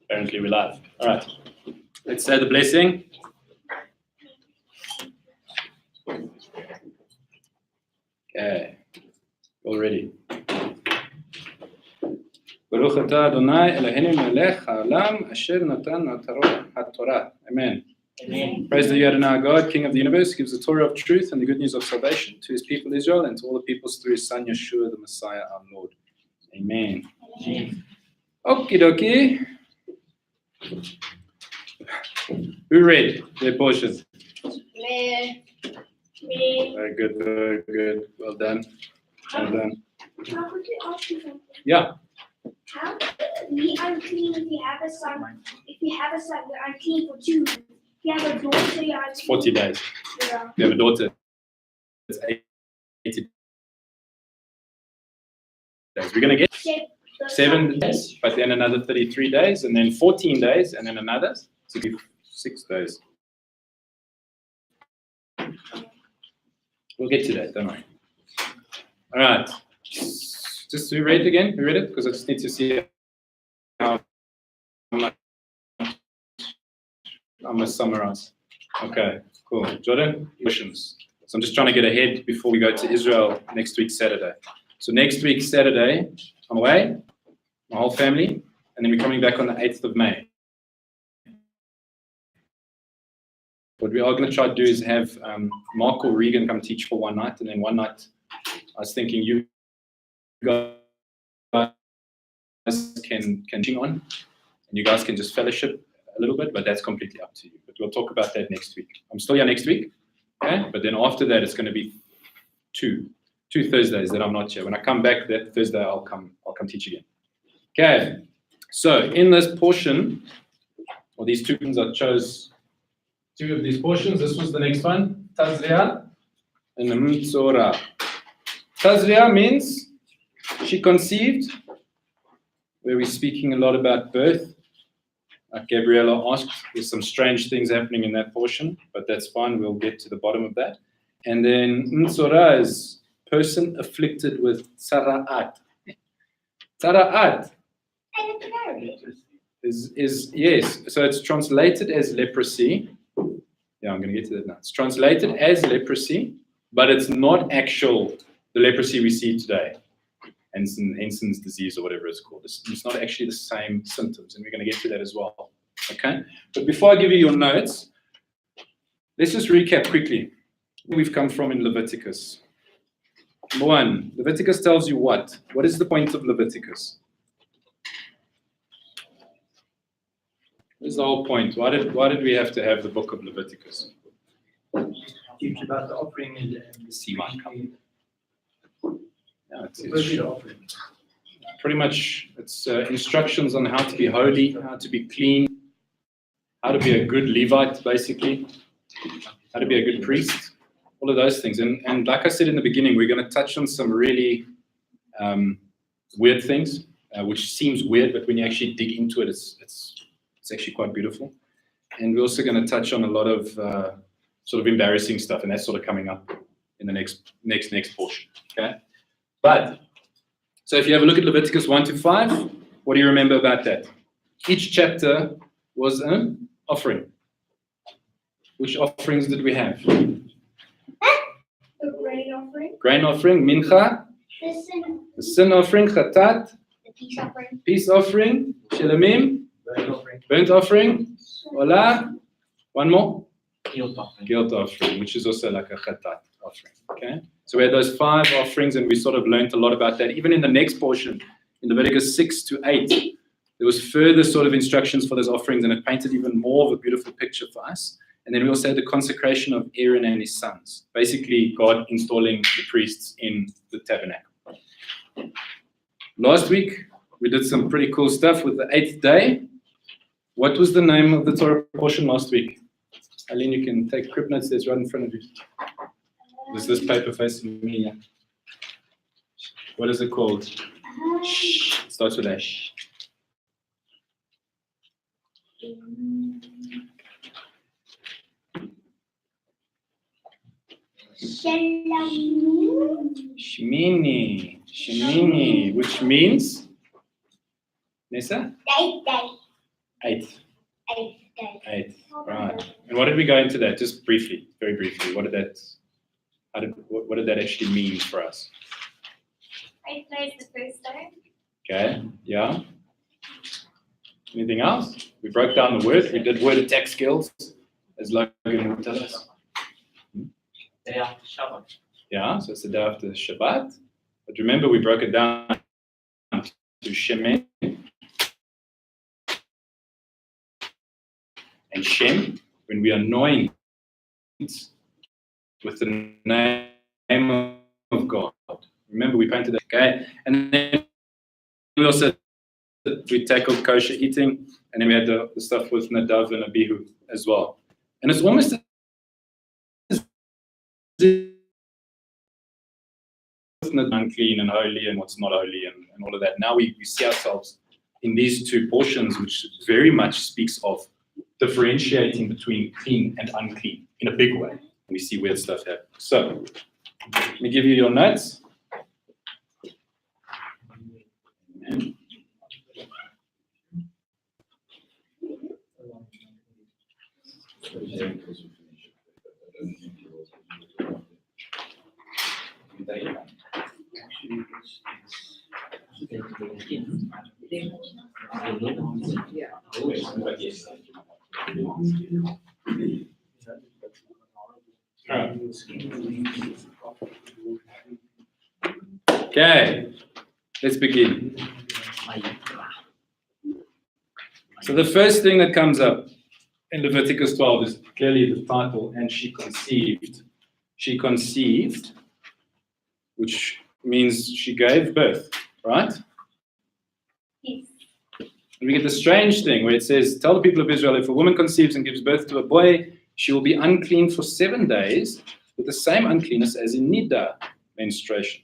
Apparently we're live. All right. Let's say the blessing. Okay. All ready. Baruch atah Adonai Eloheinu melech haolam asher natan haTorah. Amen. Amen. Praise the Adonai God, King of the universe, gives the Torah of truth and the good news of salvation to his people Israel and to all the peoples through his son Yeshua, the Messiah, our Lord. Amen. Amen. Okie dokie. Who read their portion? Me. Very good, very good. Well done. Well done. How could you ask you something? Yeah. How could we unclean if you have a son? If you have a son, you're unclean for 2 months. If you have a daughter, you're unclean. It's 40 days. Yeah. If you have a daughter, it's 80 days. We're going to get 7 days, but then another 33 days, and then 14 days, and then another 66 days. We'll get to that, don't worry. All right. Just to read it again. We read it because I just need to see how much I must summarize. Okay, cool. Jordan, questions. So I'm just trying to get ahead before we go to Israel next week, Saturday. So next week, Saturday, I'm away, my whole family, and then we're coming back on the 8th of May. What we are going to try to do is have Mark or Regan come teach for one night, and then one night I was thinking you guys can teach on, and you guys can just fellowship a little bit, but that's completely up to you. But we'll talk about that next week. I'm still here next week, okay? But then after that, it's going to be two Thursdays that I'm not here. When I come back that Thursday, I'll come teach again. Okay. So in this portion, or these 2 things, I chose 2 of these portions. This was the next one, Tazria and Mtzora. Tazria means she conceived, where we're speaking a lot about birth. Like Gabriella asked, there's some strange things happening in that portion, but that's fine. We'll get to the bottom of that. And then Mtzora is person afflicted with Tzara'at. Tzara'at is yes. So it's translated as leprosy. Yeah, I'm going to get to that now. It's translated as leprosy, but it's not the leprosy we see today. Hansen's disease or whatever it's called. It's not actually the same symptoms, and we're going to get to that as well. Okay? But before I give you your notes, let's just recap quickly where we've come from in Leviticus. Number 1, Leviticus tells you what? What is the point of Leviticus? What is the whole point? Why did we have to have the book of Leviticus? Teach about the offering and The sea might come. Yeah, it's offering. pretty much it's instructions on how to be holy, how to be clean, how to be a good Levite, basically, how to be a good priest, all of those things. And like I said in the beginning, we're going to touch on some really weird things, which seems weird, but when you actually dig into it, it's actually quite beautiful. And we're also going to touch on a lot of sort of embarrassing stuff, and that's sort of coming up in the next portion. Okay. But, so if you have a look at Leviticus 1-5, what do you remember about that? Each chapter was an offering. Which offerings did we have? The grain offering. Grain offering, mincha. The sin offering, chatat. The peace offering. Peace offering, shilamim. Burnt offering, olah. One more? Guilt offering. Guilt offering, which is also like a chatat offering. Okay? So we had those 5 offerings, and we sort of learned a lot about that. Even in the next portion, in Leviticus 6-8, there was further sort of instructions for those offerings, and it painted even more of a beautiful picture for us. And then we also had the consecration of Aaron and his sons, basically God installing the priests in the tabernacle. Last week, we did some pretty cool stuff with the 8th day. What was the name of the Torah portion last week? Aline, you can take crib notes. There's right in front of you. There's this paper facing me. Yeah. What is it called? Shh. It starts with a shh. Shmini, which means Nessa? 8 days. 8. 8 days. 8. Right. And what did we go into that? Just briefly, very briefly. What did that actually mean for us? 8 days the first day. Okay. Yeah. Anything else? We broke down the word. We did word attack skills, as Logan would tell us. Day after Shabbat. Yeah, so it's the day after Shabbat. But remember, we broke it down to Shemen and Shem when we anoint with the name of God. Remember, we painted that, okay? And then we tackled kosher eating, and then we had the stuff with Nadav and Abihu as well. And it's almost as if unclean and holy and what's not holy and all of that. Now we see ourselves in these two portions, which very much speaks of differentiating between clean and unclean in a big way. We see weird stuff happen. So, let me give you your notes. Amen. Okay, let's begin. So the first thing that comes up in Leviticus 12 is clearly the title, and she conceived. She conceived, which means she gave birth, right? Yes. And we get the strange thing where it says, tell the people of Israel, if a woman conceives and gives birth to a boy, she will be unclean for 7 days with the same uncleanness as in Nida, menstruation,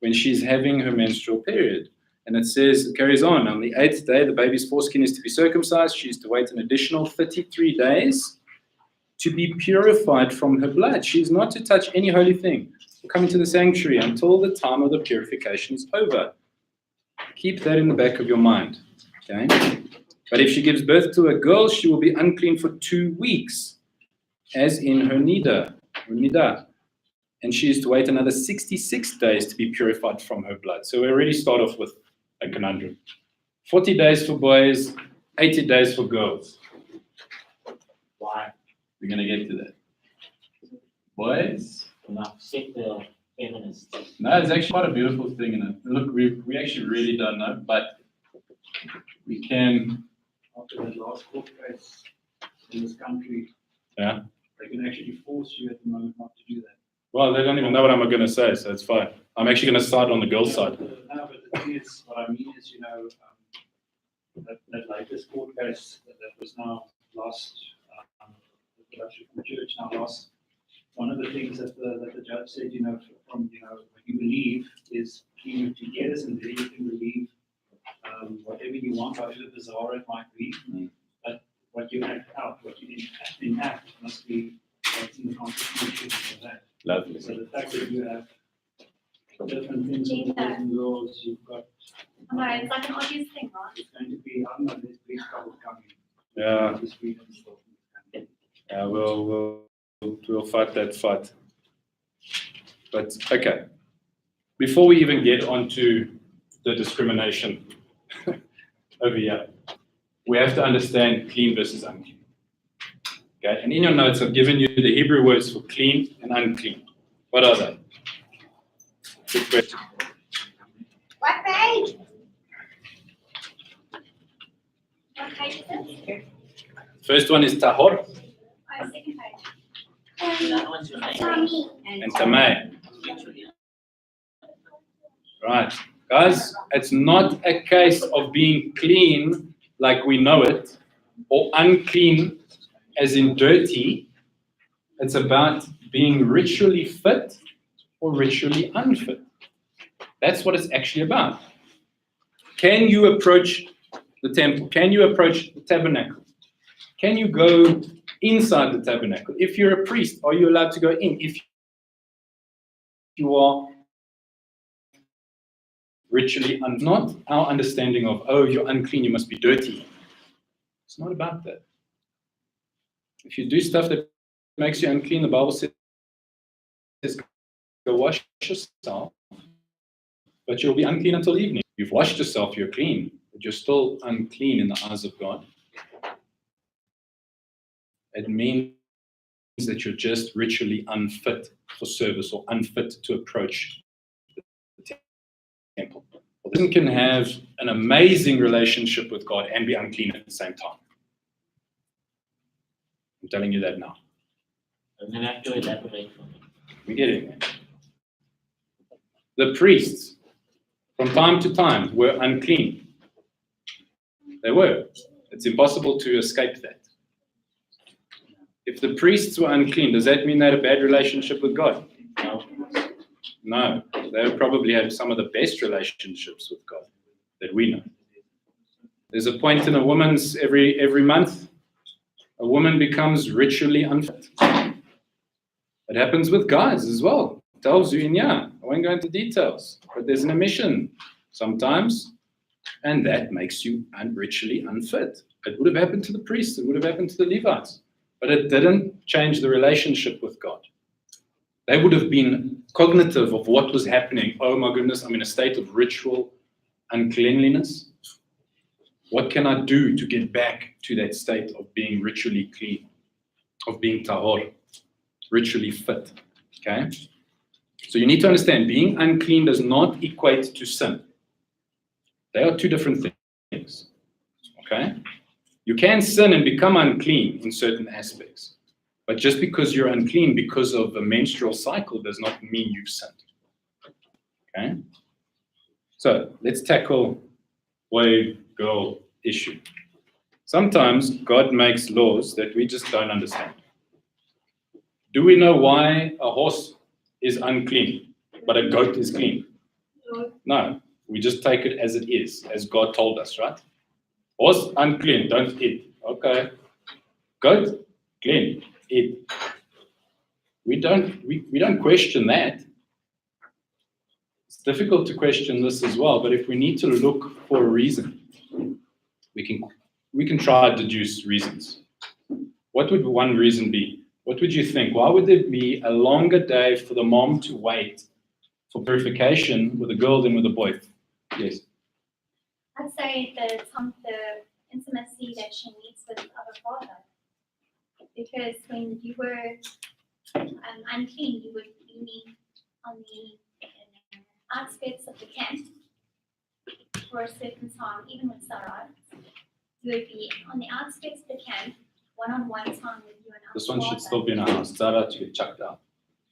when she's having her menstrual period. And it says, it carries on the 8th day, the baby's foreskin is to be circumcised. She is to wait an additional 33 days to be purified from her blood. She is not to touch any holy thing or come into the sanctuary until the time of the purification is over. Keep that in the back of your mind. Okay? But if she gives birth to a girl, she will be unclean for 2 weeks, as in her nida. And she is to wait another 66 days to be purified from her blood. So we already start off with a conundrum. 40 days for boys, 80 days for girls. Why? We're going to get to that. Boys? Upset the feminists. No, it's actually quite a beautiful thing. And look, we actually really don't know, but we can. After that last court case in this country, Yeah. they can actually force you at the moment not to do that. Well, they don't even know what I'm going to say, so it's fine. I'm actually going to side on the girls' side. No, but the thing is, what I mean is, that latest court case that was now lost, the church now lost. One of the things that the judge said, from what you believe is clean to get us, and there you can believe whatever you want, however bizarre it might be. But what you act out, what you enact must be what's in the Constitution for that. Lovely. So the fact that you have different things in the laws, you've got. No, it's like an obvious thing, right? It's going to be, I don't know, there's big trouble coming. Yeah. This week and stuff. Yeah, we'll fight that fight. But okay, before we even get onto the discrimination over here, we have to understand clean versus unclean. Okay, and in your notes, I've given you the Hebrew words for clean and unclean. What are they? Good question. What page? What page is it? First one is tahor Oh, second page. That one's your name. Tommy. and tamei. Right, guys, it's not a case of being clean like we know it, or unclean as in dirty. It's about being ritually fit or ritually unfit. That's what it's actually about. Can you approach the temple? Can you approach the tabernacle? Can you go inside the tabernacle? If you're a priest, are you allowed to go in? If you are ritually not our understanding of, oh, you're unclean, you must be dirty. It's not about that. If you do stuff that makes you unclean, the Bible says, go wash yourself, but you'll be unclean until evening. You've washed yourself, you're clean, but you're still unclean in the eyes of God. It means that you're just ritually unfit for service or unfit to approach the temple. A person can have an amazing relationship with God and be unclean at the same time. I'm telling you that now. I'm going to have to elaborate for me. We're getting there. The priests, from time to time, were unclean. They were. It's impossible to escape that. If the priests were unclean, does that mean they had a bad relationship with God? No. No. They probably had some of the best relationships with God that we know. There's a point in a woman's every month, a woman becomes ritually unfit. It happens with guys as well. It tells you I won't go into details, but there's an emission sometimes, and that makes you ritually unfit. It would have happened to the priests, it would have happened to the Levites, but it didn't change the relationship with God. They would have been cognitive of what was happening. Oh my goodness, I'm in a state of ritual uncleanliness. What can I do to get back to that state of being ritually clean, of being tahor, ritually fit? Okay? So you need to understand, being unclean does not equate to sin. They are two different things. Okay? You can sin and become unclean in certain aspects. But just because you're unclean because of a menstrual cycle does not mean you've sinned. Okay? So let's tackle boy girl issue. Sometimes God makes laws that we just don't understand. Do we know why a horse is unclean, but a goat is clean? No. We just take it as it is, as God told us, right? Horse, unclean, don't eat. Okay. Goat, clean, eat. We don't question that. It's difficult to question this as well, but if we need to look for a reason, we can try to deduce reasons. What would one reason be? What would you think? Why would there be a longer day for the mom to wait for purification with a girl than with a boy? Yes. I'd say the intimacy that she needs with our Father. Because when you were unclean, you would be on the outskirts of the camp for a certain time, even with Sarah. You would be on the outskirts of the camp, one-on-one time with you and our This one should Father. still be in our house. Zara to get chucked out.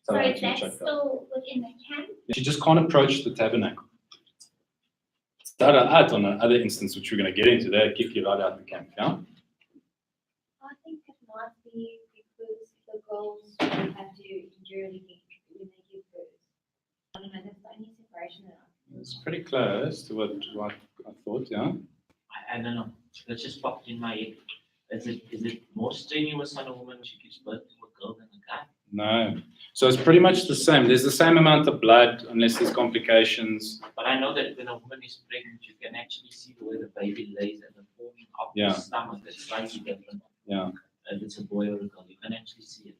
So Zara is to get that chucked out. still within the camp? She just can't approach the tabernacle. Zara out on another instance, which we're going to get into, they'll kick you right out of the camp. Yeah? I think it might be because the girls will have to endure the heat when they give birth. I don't know, that's the only separation that It's pretty close to what I thought, yeah? I don't know. That just popped in my head. Is it more strenuous on a woman when she gives birth to a girl than a guy? No. So it's pretty much the same. There's the same amount of blood unless there's complications. But I know that when a woman is pregnant, you can actually see the way the baby lays and the forming of Yeah. the stomach that's slightly different. Yeah. If it's a boy or a girl, you can actually see it.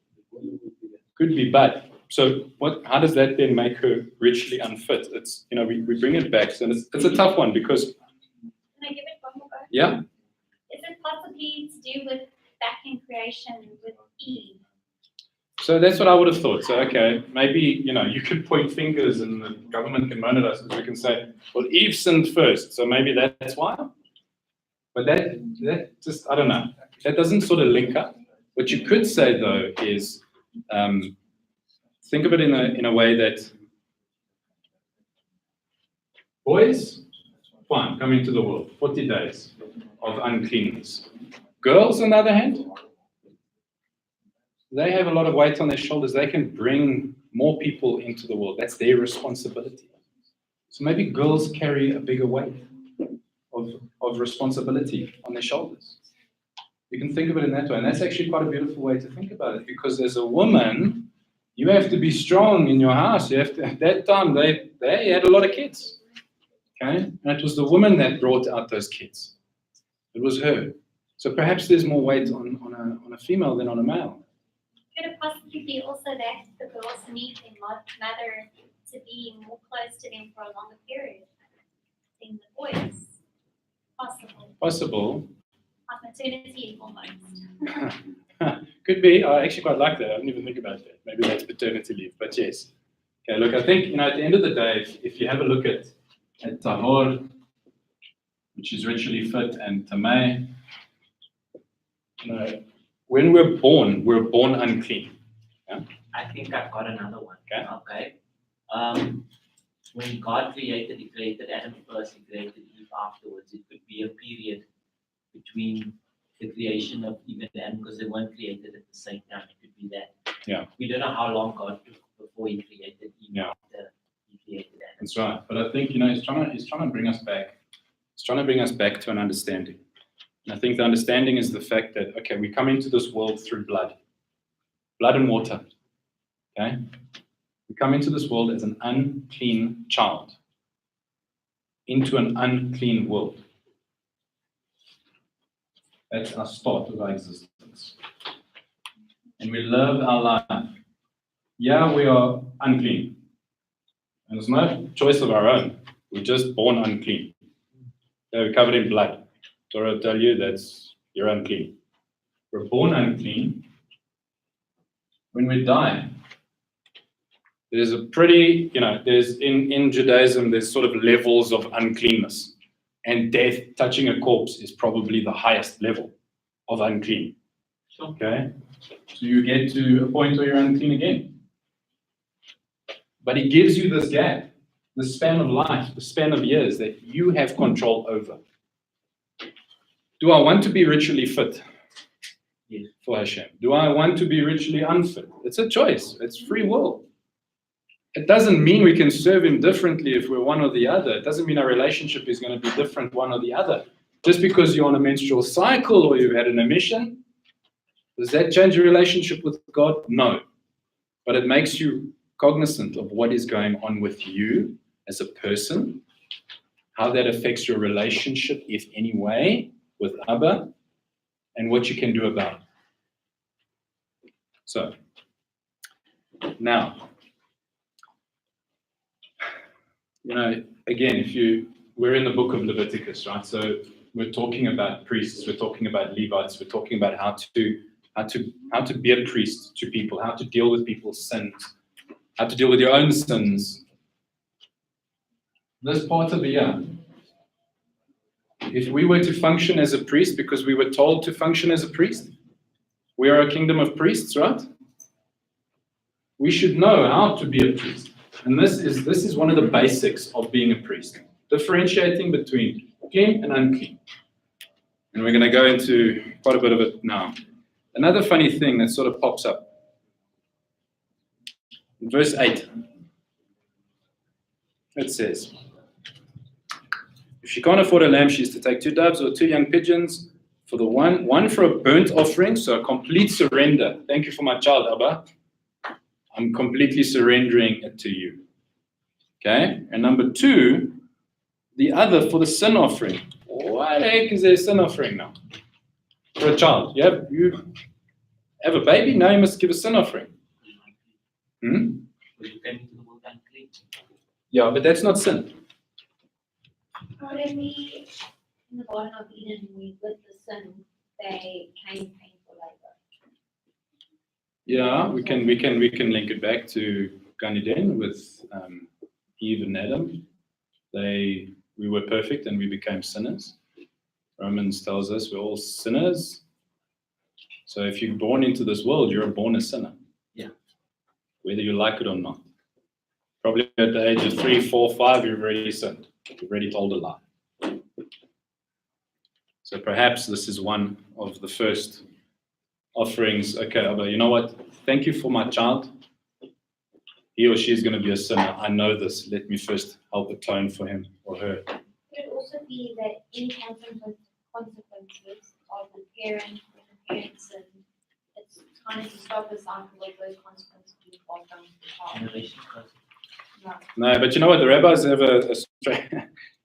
Could be, but so how does that then make her ritually unfit? It's, we bring it back. So it's a tough one because, Can I give it one more go? yeah, Is it possibly to do with back in creation with Eve? so that's what I would have thought. So, okay, maybe, you could point fingers and the government can moan at us because we can say, well, Eve sinned first, so maybe that's why. But that just, I don't know. That doesn't sort of link up. What you could say, though, is think of it in a way that boys, fine, come into the world, 40 days of uncleanness. Girls, on the other hand, they have a lot of weight on their shoulders. They can bring more people into the world. That's their responsibility. So maybe girls carry a bigger weight of responsibility on their shoulders. You can think of it in that way. And that's actually quite a beautiful way to think about it, because as a woman, you have to be strong in your house. You have to, at that time, they had a lot of kids. Okay? And it was the woman that brought out those kids. It was her. So perhaps there's more weight on a female than on a male. Could it possibly be also that the girls need their mother to be more close to them for a longer period than the boys? Possible. Possible. Like maternity leave almost. Could be. I actually quite like that. I didn't even think about that. Maybe that's paternity leave, but yes. Okay, look, I think, at the end of the day, if you have a look at Tahor, which is ritually fit, and Tamay, when we're born unclean. I think I've got another one. Okay. Okay. When God created, He created Adam first, He created Eve afterwards. It could be a period between the creation of Eve and Adam because they weren't created at the same time. It could be that. Yeah. We don't know how long God took before He created Eve Yeah. after He created Adam. That's right. But I think, He's trying to bring us back. He's trying to bring us back to an understanding. And I think the understanding is the fact that, okay, we come into this world through blood and water. Okay? We come into this world as an unclean child into an unclean world. That's our start of our existence. And we live our life. Yeah, we are unclean. And there's no choice of our own. We're just born unclean. We're covered in blood. Torah will tell you you're unclean. We're born unclean. When we die, there's a pretty, there's in Judaism, there's sort of levels of uncleanness. And death, touching a corpse, is probably the highest level of unclean. Okay? So you get to a point where you're unclean again. But He gives you this gap, the span of life, the span of years that you have control over. Do I want to be ritually fit for Hashem? Do I want to be ritually unfit? It's a choice. It's free will. It doesn't mean we can serve Him differently if we're one or the other. It doesn't mean our relationship is going to be different one or the other. Just because you're on a menstrual cycle or you've had an emission, does that change your relationship with God? No. But it makes you cognizant of what is going on with you as a person, how that affects your relationship, if any way, with Abba, and what you can do about it. So, now, again, we're in the book of Leviticus, right? So we're talking about priests, we're talking about Levites, we're talking about how to be a priest to people, how to deal with people's sins, how to deal with your own sins. This part of the year, if we were to function as a priest because we were told to function as a priest, we are a kingdom of priests, right? We should know how to be a priest. And this is one of the basics of being a priest, differentiating between clean and unclean. And we're going to go into quite a bit of it now. Another funny thing that sort of pops up. In verse 8, it says, if she can't afford a lamb, she's to take 2 doves or 2 young pigeons for the one for a burnt offering, so a complete surrender. Thank you for my child, Abba. I'm completely surrendering it to you. Okay? And number 2, the other for the sin offering. Why the heck is there a sin offering now? For a child. You have a baby, now you must give a sin offering. Yeah, but that's not sin. But in the Garden of Eden, with the sin, they came painful labor. Yeah, we can link it back to Gan Eden with Eve and Adam. We were perfect and we became sinners. Romans tells us we're all sinners. So if you're born into this world, you're born a sinner. Yeah. Whether you like it or not. Probably at the age of 3, 4, 5, you've already sinned. You've already told a lie. So perhaps this is one of the first offerings. Okay, Abba, you know what? Thank you for my child. He or she is going to be a sinner. I know this. Let me first help atone for him or her. Could it also be that any consequences of the parent when the parent sins, it's kind of to stop the cycle of those consequences being passed down to the child? Generation curse. No, but you know what? The rabbis have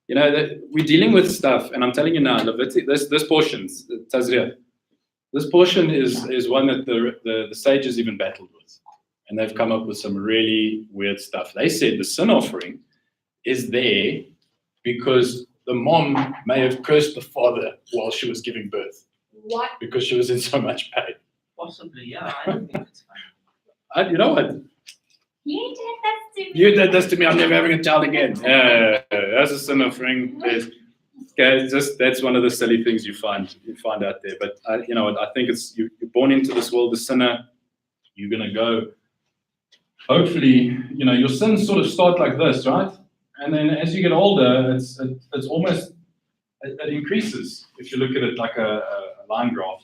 You know, we're dealing with stuff, and I'm telling you now, this portion, Tazria, this portion is one that the sages even battled with. And they've come up with some really weird stuff. They said the sin offering is there because the mom may have cursed the father while she was giving birth What? because she was in so much pain. Possibly, yeah, I don't think it's fine. You know what? You did that to me. You did this to me, I'm never having a child again. That's a sin offering. That's one of the silly things you find out there. But you know what? I think it's you're born into this world a sinner. You're gonna go. Hopefully, you know your sins sort of start like this, right? And then as you get older, it's almost it increases if you look at it like a line graph.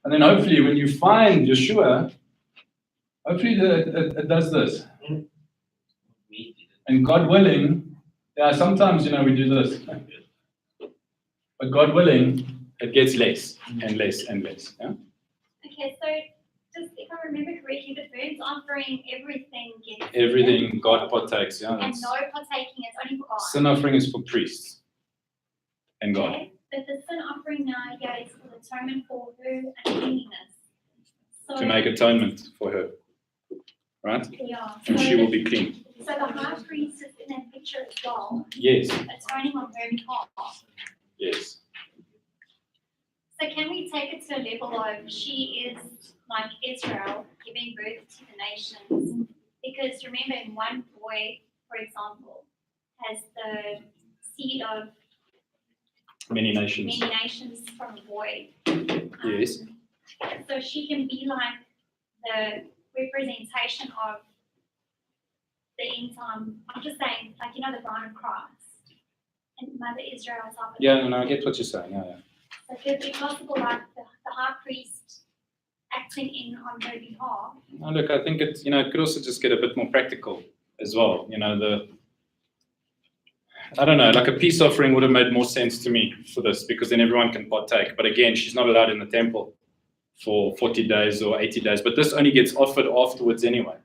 And then hopefully, when you find Yeshua, hopefully it does this. And God willing, yeah, sometimes you know we do this, but God willing, it gets less and less and less. Yeah. Okay, so just if I remember correctly, the burnt offering, everything gets Everything God partakes. Yeah. and That's, no partaking, it's only for God. sin offering is for priests and God. Okay, but the sin offering now, yeah, is for the atonement for her uncleanness. So, To make atonement for her, right? yeah, And so she will be clean. So the high priest is in that picture as well, Yes, atoning on her behalf. yes. So can we take it to a level of she is like Israel, giving birth to the nations? Because remember, in one boy, for example, has the seed of Many nations. many nations from a boy. Yes. So she can be like the representation of the end time. I'm just saying, like, you know, the bride of Christ and Mother Israel type of Yeah, thing. no, I get what you're saying. Yeah, yeah. So could it be possible, like the high priest acting in on her behalf? No, look, I think it could also just get a bit more practical as well. You know, I don't know, like a peace offering would have made more sense to me for this because then everyone can partake. But again, she's not allowed in the temple for 40 days or 80 days. But this only gets offered afterwards anyway.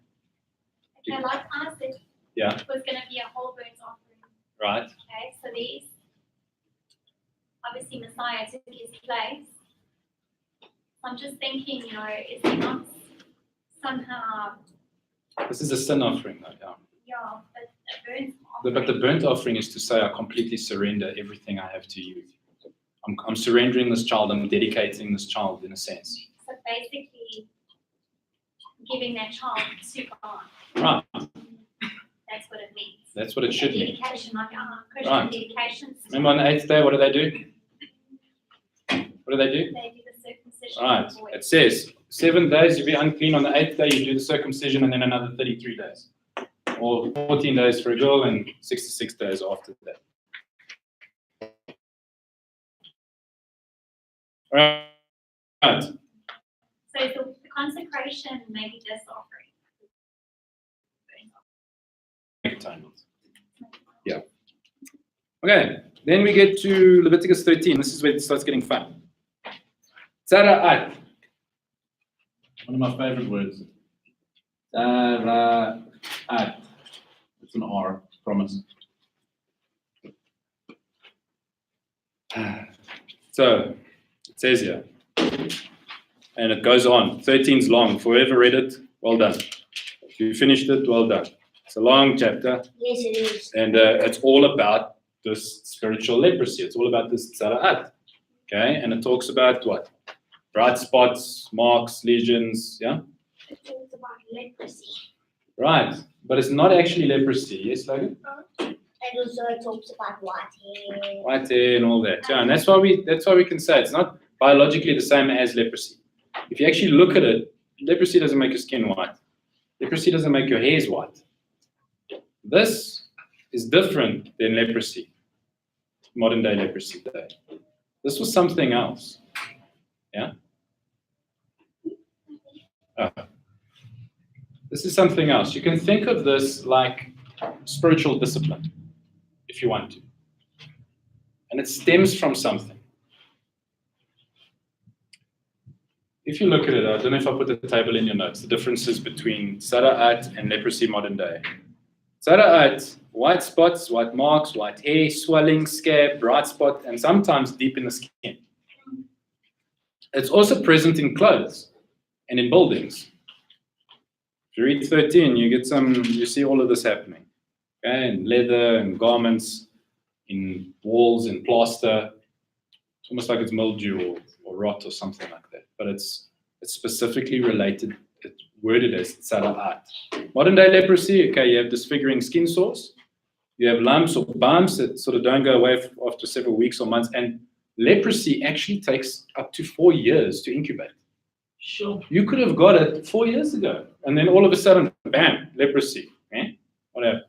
Okay, like Isaac Yeah. was going to be a whole burnt offering. Right? Okay, so there's obviously Messiah took his place. I'm just thinking, you know, is there not somehow, This is a sin offering, though. Yeah. yeah, but a burnt But offering? the burnt offering is to say, I completely surrender everything I have to you. I'm surrendering this child. I'm dedicating this child in a sense. So basically, giving that child to God. Right. That's what it means. That's what it should mean. Dedication, like Christian Right. dedications. Remember on the 8th day, what do they do? What do they do? They do the circumcision. Right. of the boy. It says 7 days you be unclean. On the 8th day you do the circumcision, and then another 33 days, or 14 days for a girl, and 66 days after that. Right. So the consecration may be this offering. Atonement. Yeah. Okay. Then we get to Leviticus 13. This is where it starts getting fun. Tzara'at. One of my favorite words. Tzara'at. It's an R, promise. So, it says here, and it goes on. 13's long. For whoever read it, well done. If you finished it, well done. It's a long chapter. Yes, it is. And it's all about this spiritual leprosy. It's all about this tzara'at. Okay? And it talks about what? Bright spots, marks, lesions. Yeah? It talks about leprosy. Right. But it's not actually leprosy. Yes, Logan? And also it talks about white hair. White hair and all that. Yeah, and that's why we can say it's not biologically the same as leprosy. If you actually look at it, leprosy doesn't make your skin white. Leprosy doesn't make your hairs white. This is different than leprosy, modern day leprosy today. This was something else. Yeah? This is something else. You can think of this like spiritual discipline, if you want to. And it stems from something. If you look at it, I don't know if I put the table in your notes, the differences between tzara'at and leprosy modern day. Tzara'at, white spots, white marks, white hair, swelling, scab, bright spot, and sometimes deep in the skin. It's also present in clothes and in buildings. If you read 13, you see all of this happening. Okay, in leather and garments, in walls, in plaster. It's almost like it's mildew or rot or something like that. But it's specifically related, it's worded as tzara'at. Modern day leprosy, okay, you have disfiguring skin sores. You have lumps or bumps that sort of don't go away after several weeks or months. And leprosy actually takes up to 4 years to incubate. Sure. You could have got it 4 years ago. And then all of a sudden, bam, leprosy. What happened?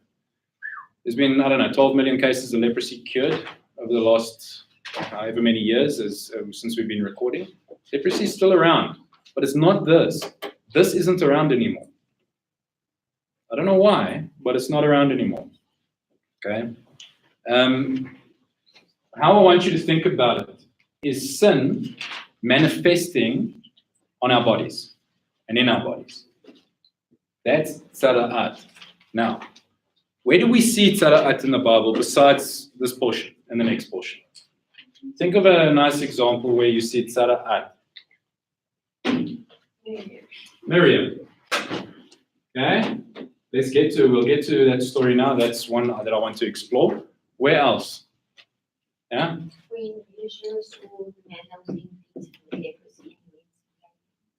There's been, 12 million cases of leprosy cured over the last however many years since we've been recording. Leprosy is still around, but it's not this. This isn't around anymore. I don't know why, but it's not around anymore. Okay? How I want you to think about it is sin manifesting on our bodies and in our bodies. That's tzara'at. Now, where do we see tzara'at in the Bible besides this portion and the next portion? Think of a nice example where you see tzara'at. Miriam. Okay? We'll get to that story now. That's one that I want to explore. Where else? Yeah? When Yeshua saw the man that was in leprosy.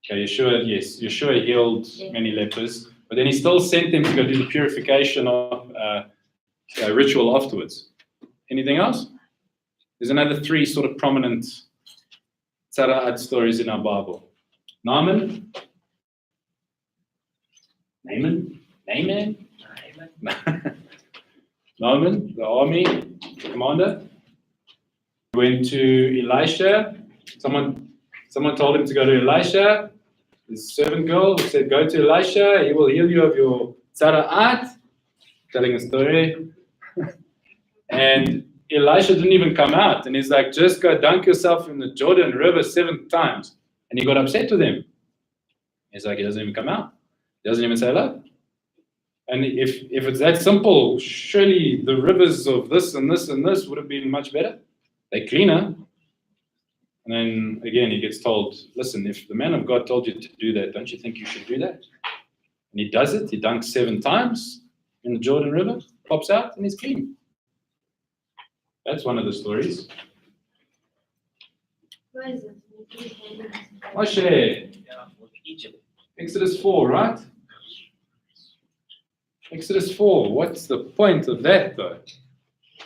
Okay, Yeshua healed many lepers, but then he still sent them to go do the purification of ritual afterwards. Anything else? There's another 3 sort of prominent tzara'at stories in our Bible. Naaman, Naaman, the army commander, went to Elisha. Someone told him to go to Elisha. His servant girl said, go to Elisha, he will heal you of your tzara'at. Telling a story. And Elisha didn't even come out. And he's like, just go dunk yourself in the Jordan River 7 times. And he got upset with him. He's like, he doesn't even come out. He doesn't even say hello. And if it's that simple, surely the rivers of this and this and this would have been much better. They're cleaner. And then again, he gets told, listen, if the man of God told you to do that, don't you think you should do that? And he does it. He dunks 7 times in the Jordan River, pops out, and he's clean. That's one of the stories. Where is it? Moshe, Yeah, Egypt. Exodus 4, right? Exodus 4. What's the point of that, though?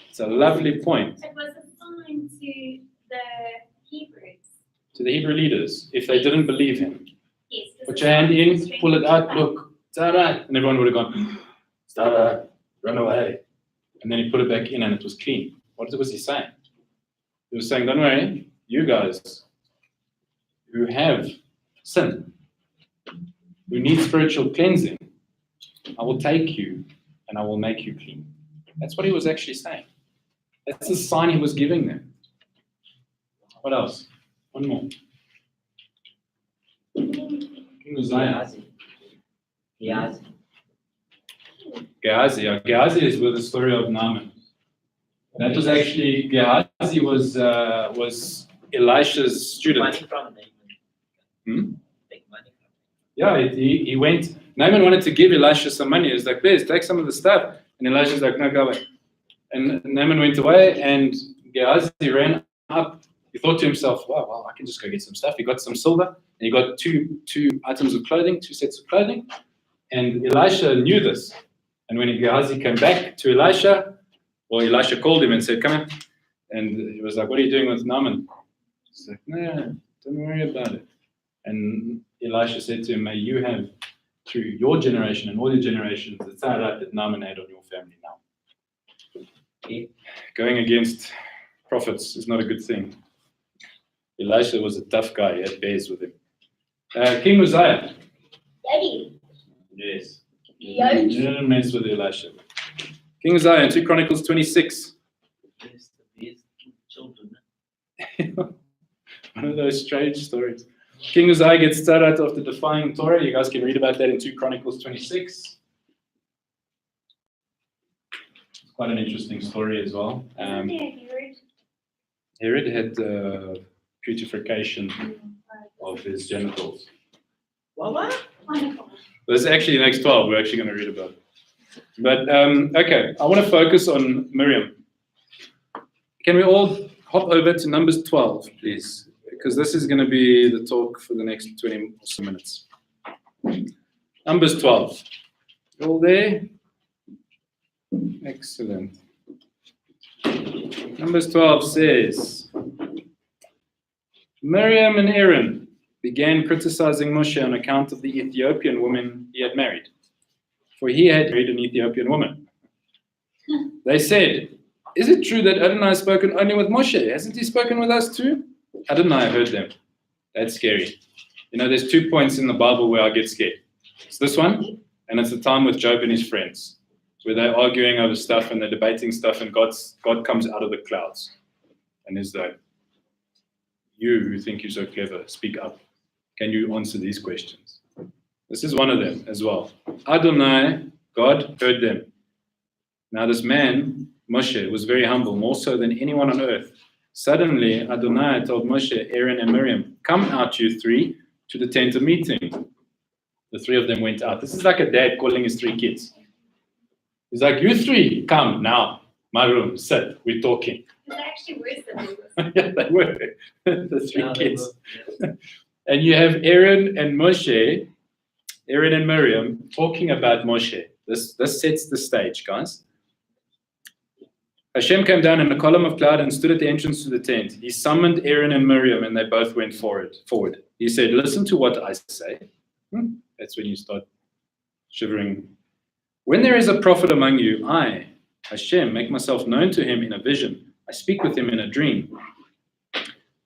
It's a lovely point. It was a sign to the Hebrews. To the Hebrew leaders, if they didn't believe him. Yes. this Put is your hand sign in, to the pull it out, strength. look, tzara, and everyone would have gone, tzara, run away. And then he put it back in and it was clean. What was he saying? He was saying, don't worry, you guys who have sin, who need spiritual cleansing, I will take you and I will make you clean. That's what he was actually saying. That's the sign he was giving them. What else? One more. King Uzziah. Gehazi. Gehazi is with the story of Naaman. That was actually, Gehazi was Elisha's student. Money from Naaman. Take money from Yeah, he went. Naaman wanted to give Elisha some money. He was like, please, take some of the stuff. And Elisha's like, no, go away. And Naaman went away, and Gehazi ran up. He thought to himself, wow, well, I can just go get some stuff. He got some silver, and he got two items of clothing, 2 sets of clothing. And Elisha knew this. And when Gehazi came back to Elisha, well, Elisha called him and said, come here. And he was like, what are you doing with Naaman? He's like, no, don't worry about it. And Elisha said to him, may you have, through your generation and all your generations, the tzara that Naaman had on your family now. Okay. Going against prophets is not a good thing. Elisha was a tough guy. He had bears with him. King Uzziah. Daddy. Yes. Yes. You didn't mess with Elisha. King Uzziah in 2 Chronicles 26. Yes, the best children. One of those strange stories. King Uzziah gets tzara after defying Torah. You guys can read about that in 2 Chronicles 26. quite an interesting story as well. Isn't there a Herod? Herod had putrefaction of his genitals. What? Wonderful. This is actually next 12. We're actually going to read about it. But okay, I want to focus on Miriam. Can we all hop over to Numbers 12, please? Because this is going to be the talk for the next 20 or so minutes. Numbers 12. All there? Excellent. Numbers 12 says, Miriam and Aaron began criticizing Moshe on account of the Ethiopian woman he had married, for he had married an Ethiopian woman. They said, is it true that Adonai has spoken only with Moshe? Hasn't he spoken with us too? Adonai heard them. That's scary. You know, there's 2 points in the Bible where I get scared. It's this one, and it's the time with Job and his friends, where they're arguing over stuff and they're debating stuff, and God comes out of the clouds and is like, you who think you're so clever, speak up. Can you answer these questions? This is one of them as well. Adonai, God, heard them. Now this man, Moshe, was very humble, more so than anyone on earth. Suddenly, Adonai told Moshe, Aaron, and Miriam, come out, you three, to the tent of meeting. The three of them went out. This is like a dad calling his three kids. He's like, you three, come now, my room, sit, we're talking. It's actually worse than this. Yeah, they were, the three Yeah, they kids. were, yeah. And you have Aaron and Moshe, Aaron and Miriam, talking about Moshe. This sets the stage, guys. Hashem came down in a column of cloud and stood at the entrance to the tent. He summoned Aaron and Miriam, and they both went forward. He said, listen to what I say. That's when you start shivering. When there is a prophet among you, I, Hashem, make myself known to him in a vision. I speak with him in a dream.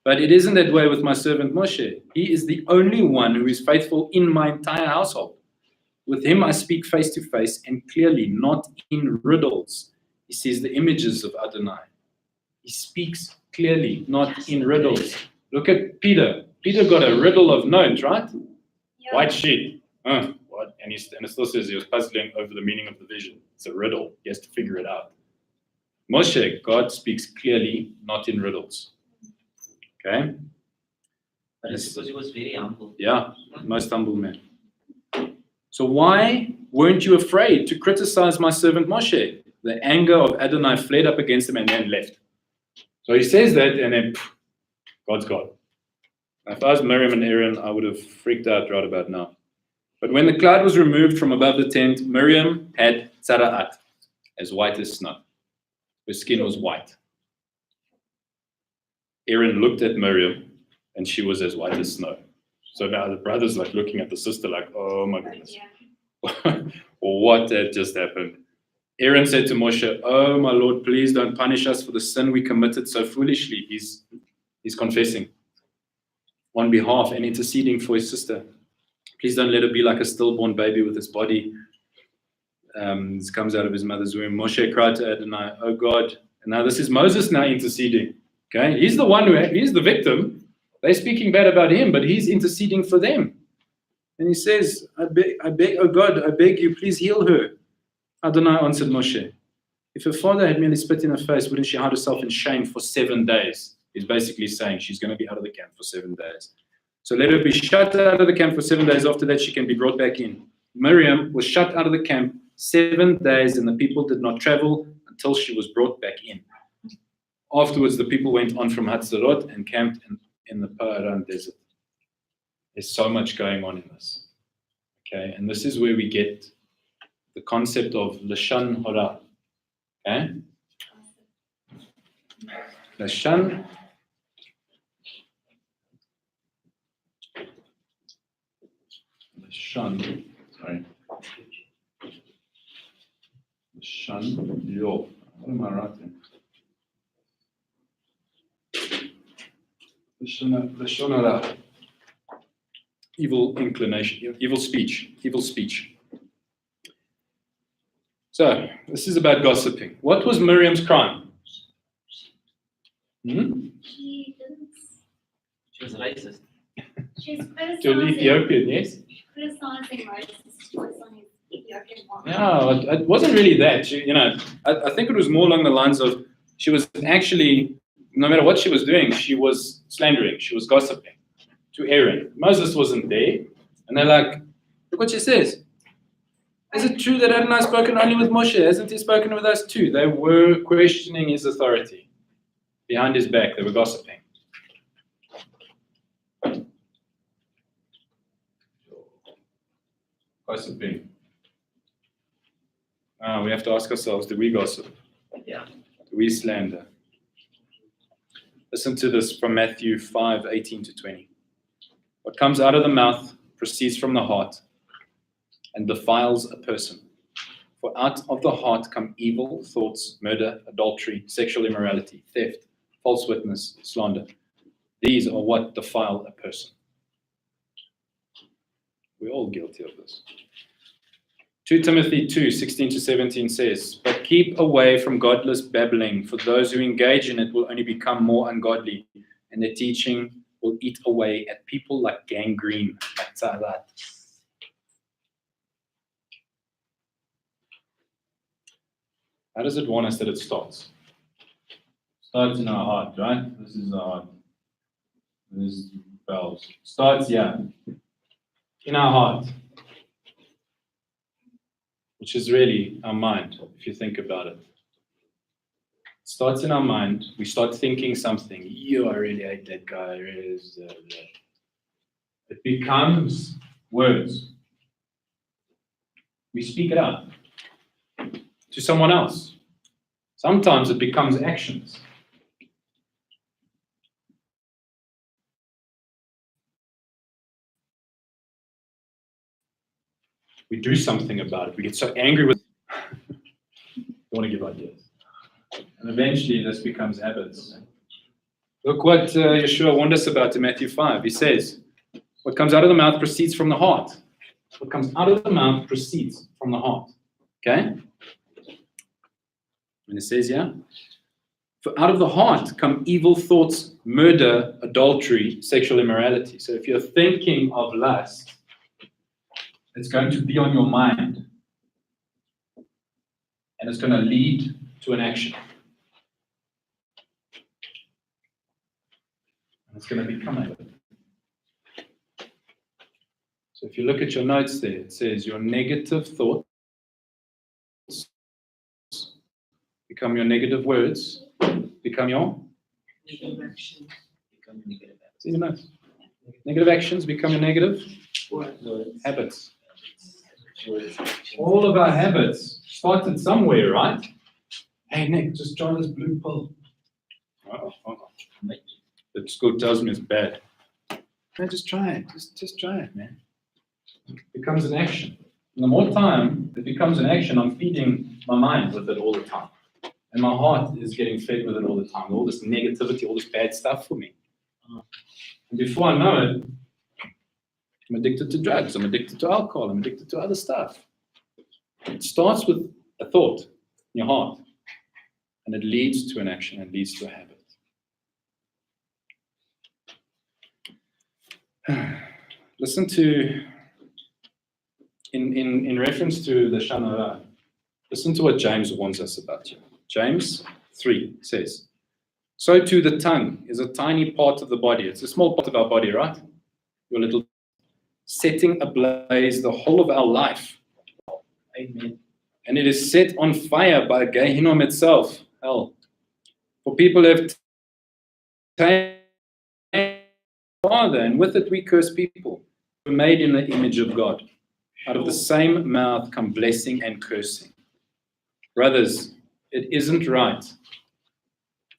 But it isn't that way with my servant Moshe. He is the only one who is faithful in my entire household. With him I speak face to face and clearly, not in riddles. He sees the images of Adonai. He speaks clearly, not in riddles. Look at Peter. Peter got a riddle of notes, right? Yeah. White sheet. What? And it still says he was puzzling over the meaning of the vision. It's a riddle. He has to figure it out. Moshe, God speaks clearly, not in riddles. Okay? But it's because he was very humble. Yeah, most humble man. So why weren't you afraid to criticize my servant Moshe? The anger of Adonai fled up against him and then left. So he says that, and then God's gone. If I was Miriam and Aaron, I would have freaked out right about now. But when the cloud was removed from above the tent, Miriam had tzara'at, as white as snow. Her skin was white. Aaron looked at Miriam, and she was as white as snow. So now the brother's like looking at the sister like, oh my goodness. Yeah. What had just happened? Aaron said to Moshe, oh my Lord, please don't punish us for the sin we committed so foolishly. He's confessing on behalf and interceding for his sister. Please don't let her be like a stillborn baby with his body. This comes out of his mother's womb. Moshe cried to Adonai, oh God. And now this is Moses now interceding. Okay, he's the one he's the victim. They're speaking bad about him, but he's interceding for them. And he says, I beg, oh God, I beg you, please heal her. Adonai answered Moshe, if her father had merely spit in her face, wouldn't she hide herself in shame for 7 days? He's basically saying she's going to be out of the camp for 7 days. So let her be shut out of the camp for 7 days. After that, she can be brought back in. Miriam was shut out of the camp 7 days, and the people did not travel until she was brought back in. Afterwards, the people went on from Hatzerot and camped in the Paran desert. There's so much going on in this. Okay, and this is where we get the concept of Lashon Hora. Okay? Lashon. Lashon. Sorry. Lashon. Yo. What am I writing? Lashon Hora. Evil inclination, evil speech. So, this is about gossiping. What was Miriam's crime? She didn't. She was racist. She's To an criticizing. Ethiopian, yes? Criticizing Moses' choice on his No, it wasn't really that. I think it was more along the lines of she was actually, no matter what she was doing, she was slandering, she was gossiping to Aaron. Moses wasn't there. And they're like, look what she says. Is it true that Adonai has spoken only with Moshe? Hasn't he spoken with us too? They were questioning his authority. Behind his back, they were gossiping. Gossiping. We have to ask ourselves, do we gossip? Yeah. Do we slander? Listen to this from Matthew 5:18-20. What comes out of the mouth proceeds from the heart and defiles a person. For out of the heart come evil thoughts, murder, adultery, sexual immorality, theft, false witness, slander. These are what defile a person. We're all guilty of this. 2 Timothy 2:16-17 says, but keep away from godless babbling, for those who engage in it will only become more ungodly, and their teaching will eat away at people like gangrene. How does it want us that it starts? Starts in our heart, right? This is our heart. This is valves. Starts here, in our heart, which is really our mind, if you think about it. It starts in our mind. We start thinking something. I really hate that guy. It becomes words. We speak it out to someone else. Sometimes it becomes actions. We do something about it. We get so angry with don't want to give ideas. And eventually this becomes habits. Look what Yeshua warned us about in Matthew 5. He says, what comes out of the mouth proceeds from the heart. What comes out of the mouth proceeds from the heart. Okay? And it says, yeah, for out of the heart come evil thoughts, murder, adultery, sexual immorality. So if you're thinking of lust, it's going to be on your mind. And it's going to lead to an action. And it's going to become a habit. So if you look at your notes there, it says your negative thoughts become your negative words, become your Negative actions become negative see your notes. Negative actions become your negative habits. All of our habits started somewhere, right? Hey Nick, just try this blue pill. The school tells me it's bad. No, just try it. Just try it, man. It becomes an action. And the more time it becomes an action, I'm feeding my mind with it all the time. And my heart is getting fed with it all the time. All this negativity, all this bad stuff for me. And before I know it, I'm addicted to drugs. I'm addicted to alcohol. I'm addicted to other stuff. It starts with a thought in your heart. And it leads to an action and leads to a habit. Listen to, in reference to the Shana Ra, listen to what James warns us about here. James 3 says, so too the tongue is a tiny part of the body. It's a small part of our body, right? Your little setting ablaze the whole of our life. Amen. And it is set on fire by Gehinnom itself, hell. For people have taken Father, and with it we curse people who are made in the image of God. Out of the same mouth come blessing and cursing. Brothers, it isn't right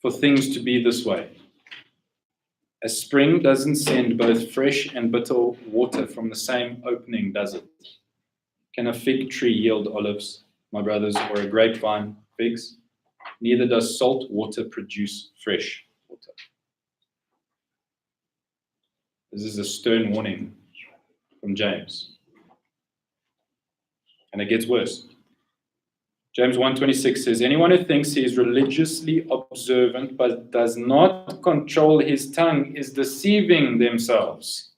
for things to be this way. A spring doesn't send both fresh and bitter water from the same opening, does it? Can a fig tree yield olives, my brothers, or a grapevine figs? Neither does salt water produce fresh water. This is a stern warning from James. And it gets worse. James 1:26 says, anyone who thinks he is religiously observant but does not control his tongue is deceiving themselves.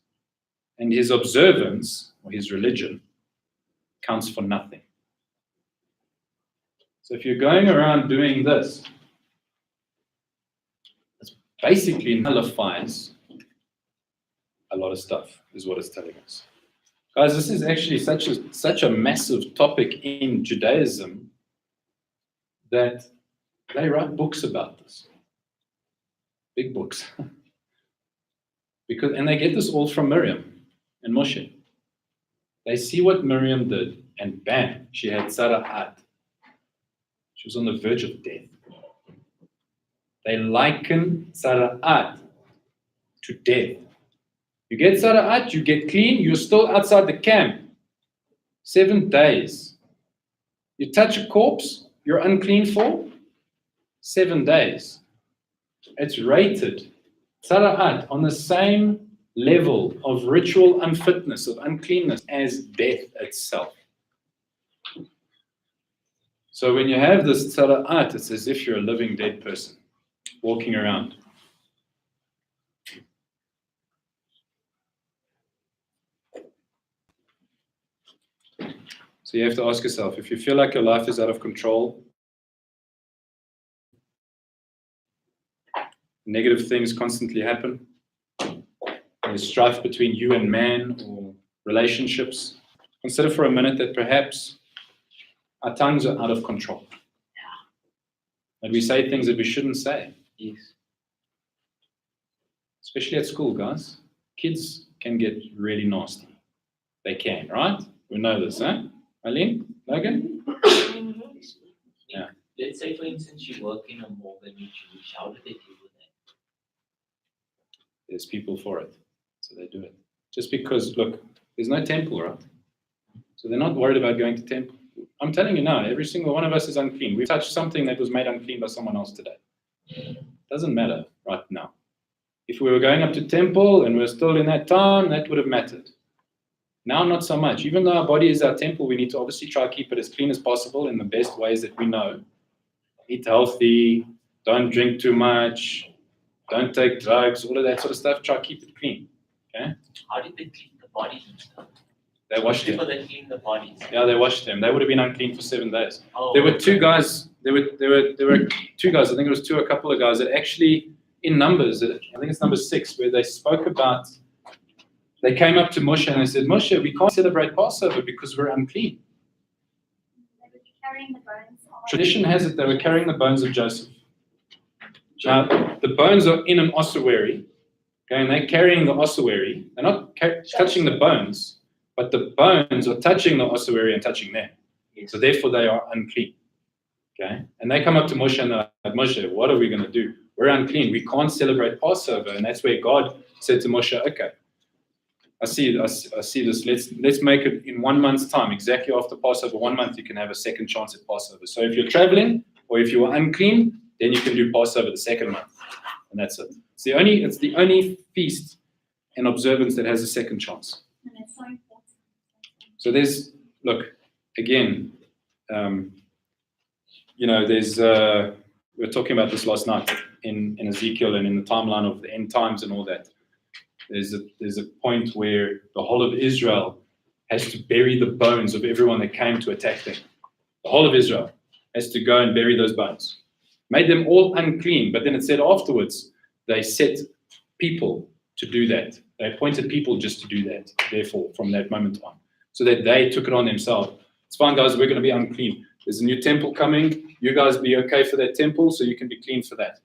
And his observance, or his religion, counts for nothing. So if you're going around doing this, it basically nullifies a lot of stuff, is what it's telling us. Guys, this is actually such a massive topic in Judaism that they write books about this. Big books. And they get this all from Miriam and Moshe. They see what Miriam did, and bam, she had Sara'at. She was on the verge of death. They liken Sara'at to death. You get Sara'at, you get clean, you're still outside the camp. 7 days. You touch a corpse, you're unclean for 7 days. It's rated, Sara'at, on the same level of ritual unfitness, of uncleanness, as death itself. So when you have this Sara'at, it's as if you're a living dead person walking around. So you have to ask yourself, if you feel like your life is out of control, negative things constantly happen, there's strife between you and man or relationships, consider for a minute that perhaps our tongues are out of control. And we say things that we shouldn't say. Yes. Especially at school, guys. Kids can get really nasty. They can, right? We know this, huh? Eileen? Logan? Yeah. Let's say, for instance, you work in a mortgage, how do they deal with that? There's people for it. So they do it. Just because, look, there's no temple, right? So they're not worried about going to temple. I'm telling you now, every single one of us is unclean. We've touched something that was made unclean by someone else today. Doesn't matter right now. If we were going up to temple and we're still in that time, that would have mattered. Now, not so much. Even though our body is our temple, we need to obviously try to keep it as clean as possible in the best ways that we know. Eat healthy, don't drink too much, don't take drugs, all of that sort of stuff. Try to keep it clean. Okay? How did they clean the bodies and stuff? They washed them. Before they clean the bodies. Yeah, they washed them. They would have been unclean for 7 days. Oh, There were two guys. There were 2 guys. I think it was 2 or a couple of guys that actually, in Numbers, I think it's number 6, where they spoke about. They came up to Moshe and they said, Moshe, we can't celebrate Passover because we're unclean. They would be carrying the bones of. Tradition has it they were carrying the bones of Joseph. Now, the bones are in an ossuary, okay, and they're carrying the ossuary. They're not touching the bones, but the bones are touching the ossuary and touching them. So therefore, they are unclean. Okay, and they come up to Moshe and they're like, Moshe, what are we going to do? We're unclean. We can't celebrate Passover. And that's where God said to Moshe, okay, I see this. Let's make it in 1 month's time, exactly after Passover. 1 month, you can have a second chance at Passover. So if you're traveling or if you are unclean, then you can do Passover the second month, and that's it. It's the only feast and observance that has a second chance. And it's so important. So there's, look, again, there's we were talking about this last night in Ezekiel and in the timeline of the end times and all that. There's a point where the whole of Israel has to bury the bones of everyone that came to attack them. The whole of Israel has to go and bury those bones. Made them all unclean, but then it said afterwards they set people to do that. They appointed people just to do that, therefore, from that moment on. So that they took it on themselves. It's fine, guys, we're going to be unclean. There's a new temple coming. You guys be okay for that temple, so you can be clean for that.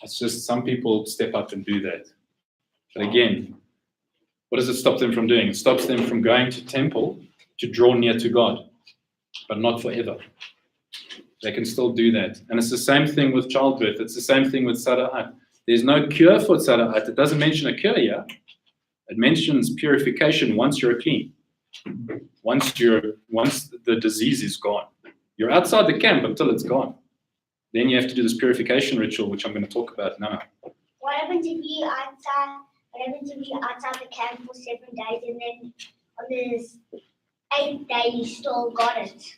It's just some people step up and do that. But again, what does it stop them from doing? It stops them from going to temple to draw near to God, but not forever. They can still do that. And it's the same thing with childbirth. It's the same thing with Sara'at. There's no cure for Sara'at. It doesn't mention a cure here. It mentions purification once you're clean. Once the disease is gone. You're outside the camp until it's gone. Then you have to do this purification ritual, which I'm going to talk about now. What happens if you outside? What happens if you outside the camp for 7 days and then on this 8th day you still got it?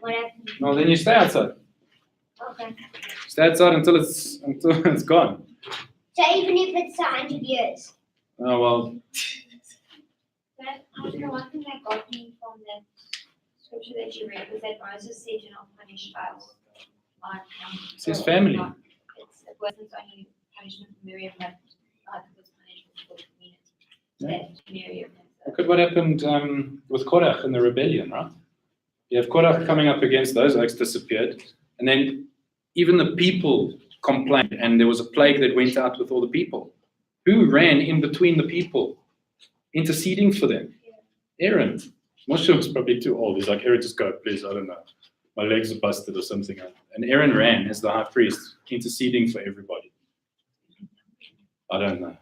What happens? No, then you stay outside. Okay. Stay outside until it's gone. So even if it's 100 years. Oh well. But I don't know, one thing that got me from that scripture that you read was that Moses said, "Do not punish us." Like, It's his family. It wasn't only punishment for Miriam, but like it was punishment for the community. That Miriam has. Look at what happened with Korach in the rebellion, right? You have Korach coming up against those oaks disappeared, and then even the people complained, and there was a plague that went out with all the people. Who ran in between the people, interceding for them? Aaron. Moshe was probably too old. He's like, Aaron, just go, please, I don't know. My legs are busted or something. And Aaron ran as the high priest, interceding for everybody. I don't know.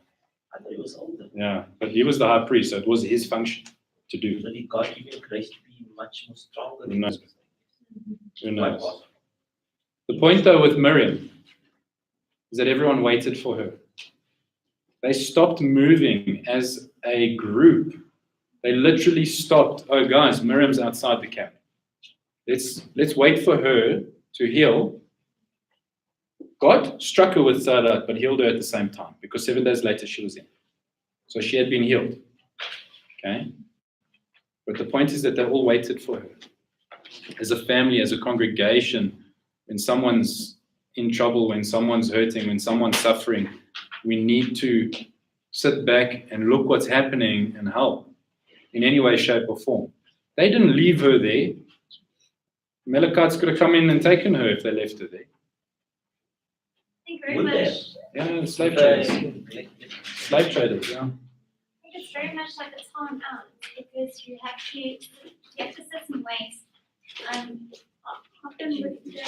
I thought he was older. Yeah, but he was the high priest, so it was his function to do. But God gave him grace to be much more stronger. Who knows? Who knows? The point, though, with Miriam is that everyone waited for her. They stopped moving as a group. They literally stopped. Oh, guys, Miriam's outside the camp. Let's wait for her to heal. God struck her with Sadat, but healed her at the same time because 7 days later she was in. So she had been healed. Okay? But the point is that they all waited for her. As a family, as a congregation, when someone's in trouble, when someone's hurting, when someone's suffering, we need to sit back and look what's happening and help in any way, shape, or form. They didn't leave her there. Amalekites could have come in and taken her if they left her there. I think very Would much. they? Yeah, slave traders. Slave traders, yeah. I think it's very much like a time out because you have to certain ways. Often with the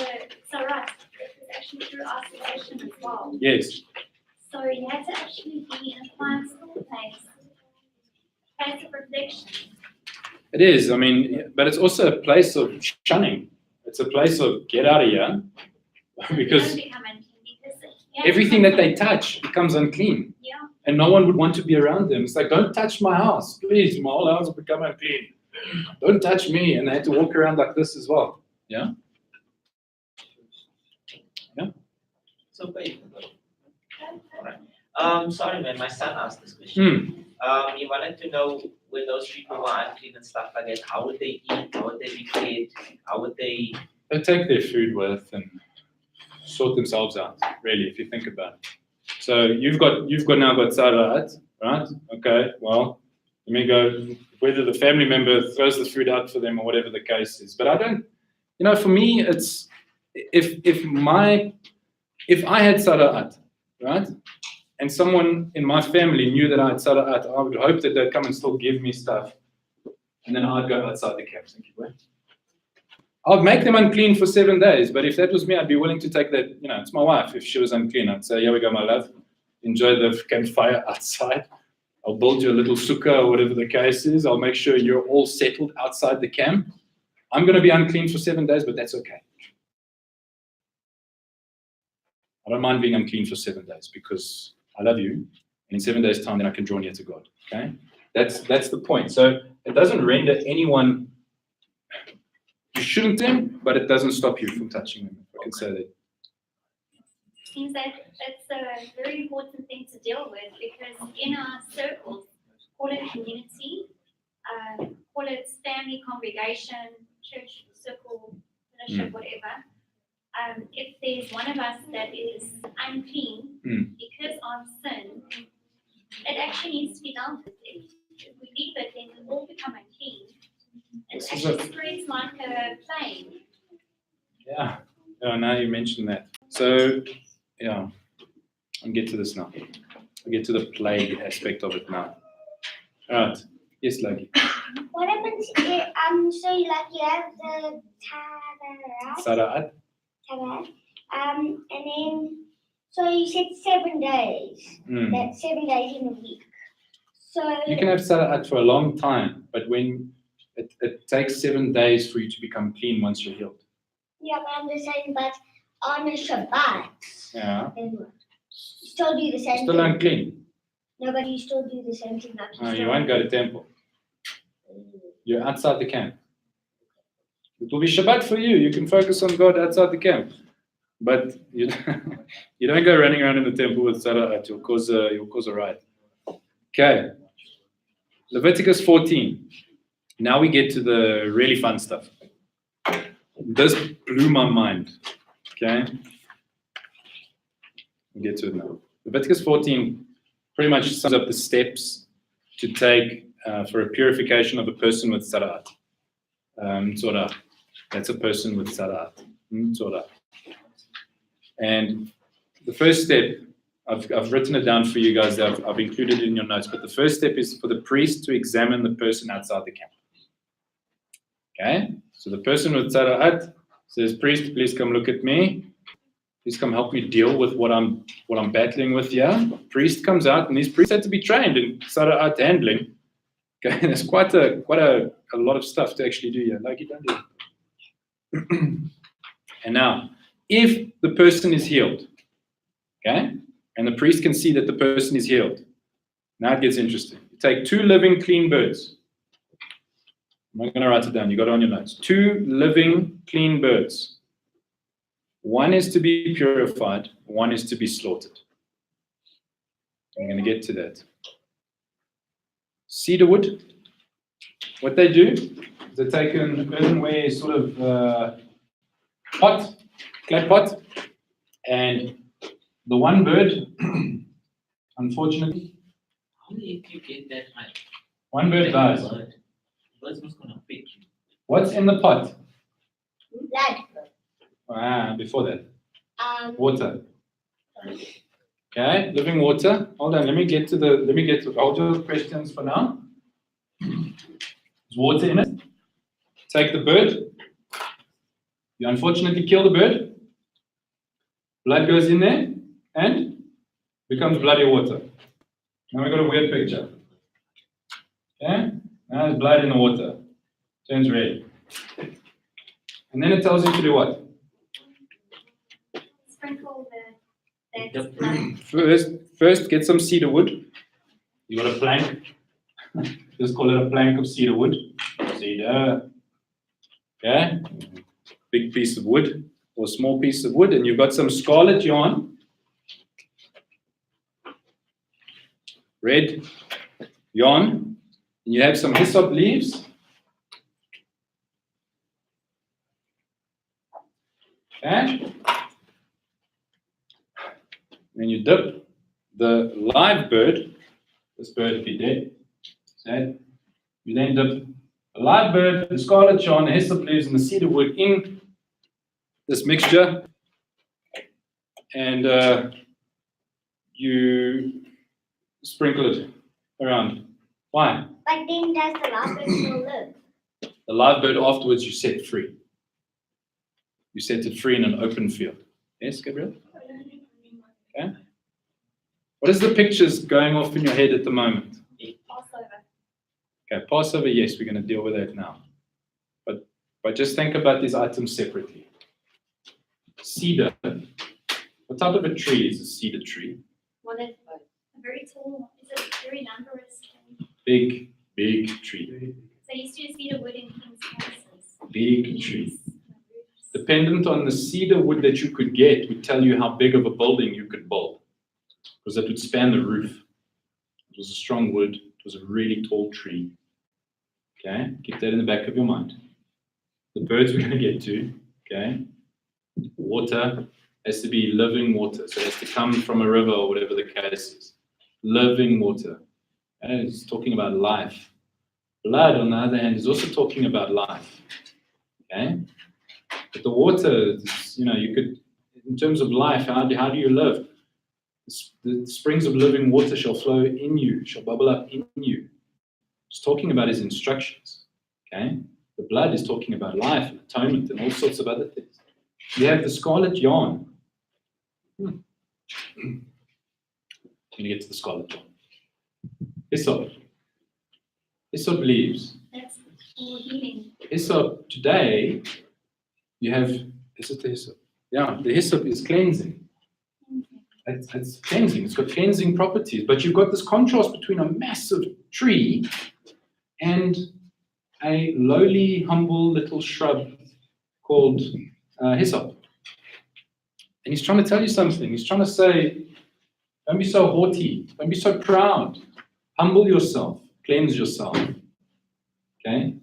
Sarat, it's actually through isolation as well. Yes. So you had to actually be in a quiet, still place of reflection. It is, I mean, but it's also a place of shunning. It's a place of get out of here because You don't become unclean because you have to everything that they become- touch becomes unclean. Yeah. And no one would want to be around them. It's like, don't touch my house. Please, my whole house will become unclean. Don't touch me. And they had to walk around like this as well. Yeah? Yeah? So wait. Alright. Sorry, man. My son asked this question. He wanted to know when those people were unclean and stuff like that, how would they eat? How would they be fed? How would they? They take their food with and sort themselves out, really, if you think about it. So you've now got Sarat, right? Okay, well, let me go, whether the family member throws the food out for them or whatever the case is. But I don't, for me, it's, if I had Sarat, right? And someone in my family knew that I had Sarat, I would hope that they'd come and still give me stuff. And then I'd go outside the camp. I'd make them unclean for 7 days, but if that was me, I'd be willing to take that, it's my wife. If she was unclean, I'd say, here we go, my love. Enjoy the campfire outside. I'll build you a little sukkah or whatever the case is. I'll make sure you're all settled outside the camp. I'm going to be unclean for 7 days, but that's okay. I don't mind being unclean for 7 days because I love you. And in 7 days' time, then I can draw near to God. Okay? That's the point. So it doesn't render anyone, you shouldn't them, but it doesn't stop you from touching them. If I can say that. Seems that that's a very important thing to deal with because in our circles, call it community, call it family, congregation, church, circle, fellowship, whatever. If there's one of us that is unclean because of sin, it actually needs to be dealt with. If we leave it, then we all become unclean. It actually spreads like a plague. Yeah. Now you mentioned that. So, yeah, I'll get to this now. I'll get to the plague aspect of it now. All right. Yes, Lucky. What happens if, so you have the Tabarat, Sarat? and then, so you said 7 days, that's 7 days in a week. So, You can have Sarat for a long time, but when it takes 7 days for you to become clean once you're healed. yeah, but I'm just saying, but on a Shabbat, Yeah. then what? You still do the same Still thing. unclean. No, but you still do the same thing. Like You won't go to temple. You're outside the camp. It will be Shabbat for you. You can focus on God outside the camp. But you don't go running around in the temple with Sarat. You'll cause a riot. Okay. Leviticus 14. Now we get to the really fun stuff. This blew my mind. Okay? We'll get to it now. Leviticus 14 pretty much sums up the steps to take for a purification of a person with tzara'at. Tzorah. That's a person with tzara'at. Tzorah. And the first step, I've written it down for you guys. I've included it in your notes. But the first step is for the priest to examine the person outside the camp. Okay? So the person with tzara'at says, priest, please come look at me. Please come help me deal with what I'm battling with here. Priest comes out, and these priests had to be trained in tzara'at handling. Okay, there's quite a lot of stuff to actually do here. Like you don't do. And now, if the person is healed, okay, and the priest can see that the person is healed, now it gets interesting. You take 2 living clean birds. I'm not going to write it down. You got it on your notes. 2 living clean birds. One is to be purified. One is to be slaughtered. I'm going to get to that. Cedar wood. What they do is they take an earthenware sort of pot, clay pot, and the one bird, unfortunately, How do you get that high? one bird dies. Bird's not gonna pick you. What's in the pot? Blood. Before that, water. Sorry. Okay, living water. Hold on, let me get to I'll do the questions for now. There's water in it. Take the bird. You unfortunately kill the bird. Blood goes in there and becomes bloody water. Now we've got a weird picture. Okay? Now there's blood in the water. Turns red. And then it tells you to do what? Sprinkle the blood. First get some cedar wood. You got a plank. Just call it a plank of cedar wood. Cedar. Okay? Big piece of wood or small piece of wood, and you've got some scarlet yarn. Red yarn. And you have some hyssop leaves. Okay? Then you dip the live bird, this bird would be dead, sad. You then dip the live bird, the scarlet yarn, the hyssop leaves, and the cedar wood in this mixture, and you sprinkle it around. Why? But then does the live bird still live? The live bird afterwards you set free. You set it free in an open field. Yes, Gabriel? Okay. What is the pictures going off in your head at the moment? Passover. Okay, Passover, yes, we're going to deal with that now. But just think about these items separately. Cedar. What type of a tree is a cedar tree? What is a very tall, is it very lumberous? Big tree. So you used to use cedar wood in king's palaces. Big tree. Dependent on the cedar wood that you could get would tell you how big of a building you could build. Because it would span the roof. It was a strong wood. It was a really tall tree. Okay, keep that in the back of your mind. The birds we're going to get to, okay? Water has to be living water. So it has to come from a river or whatever the case is. Living water. And it's talking about life. Blood, on the other hand, is also talking about life. Okay? But the water, you could, in terms of life, how do you live? The springs of living water shall flow in you, shall bubble up in you. It's talking about his instructions. Okay? The blood is talking about life and atonement and all sorts of other things. You have the scarlet yarn. I'm going to get to the scarlet yarn. Hyssop. Hyssop leaves. That's for healing. Hyssop, today, you have, is it the hyssop? Yeah, the hyssop is cleansing. It's cleansing. It's got cleansing properties. But you've got this contrast between a massive tree and a lowly, humble little shrub called hyssop. And he's trying to tell you something. He's trying to say, don't be so haughty. Don't be so proud. Humble yourself. cleanse yourself. Okay?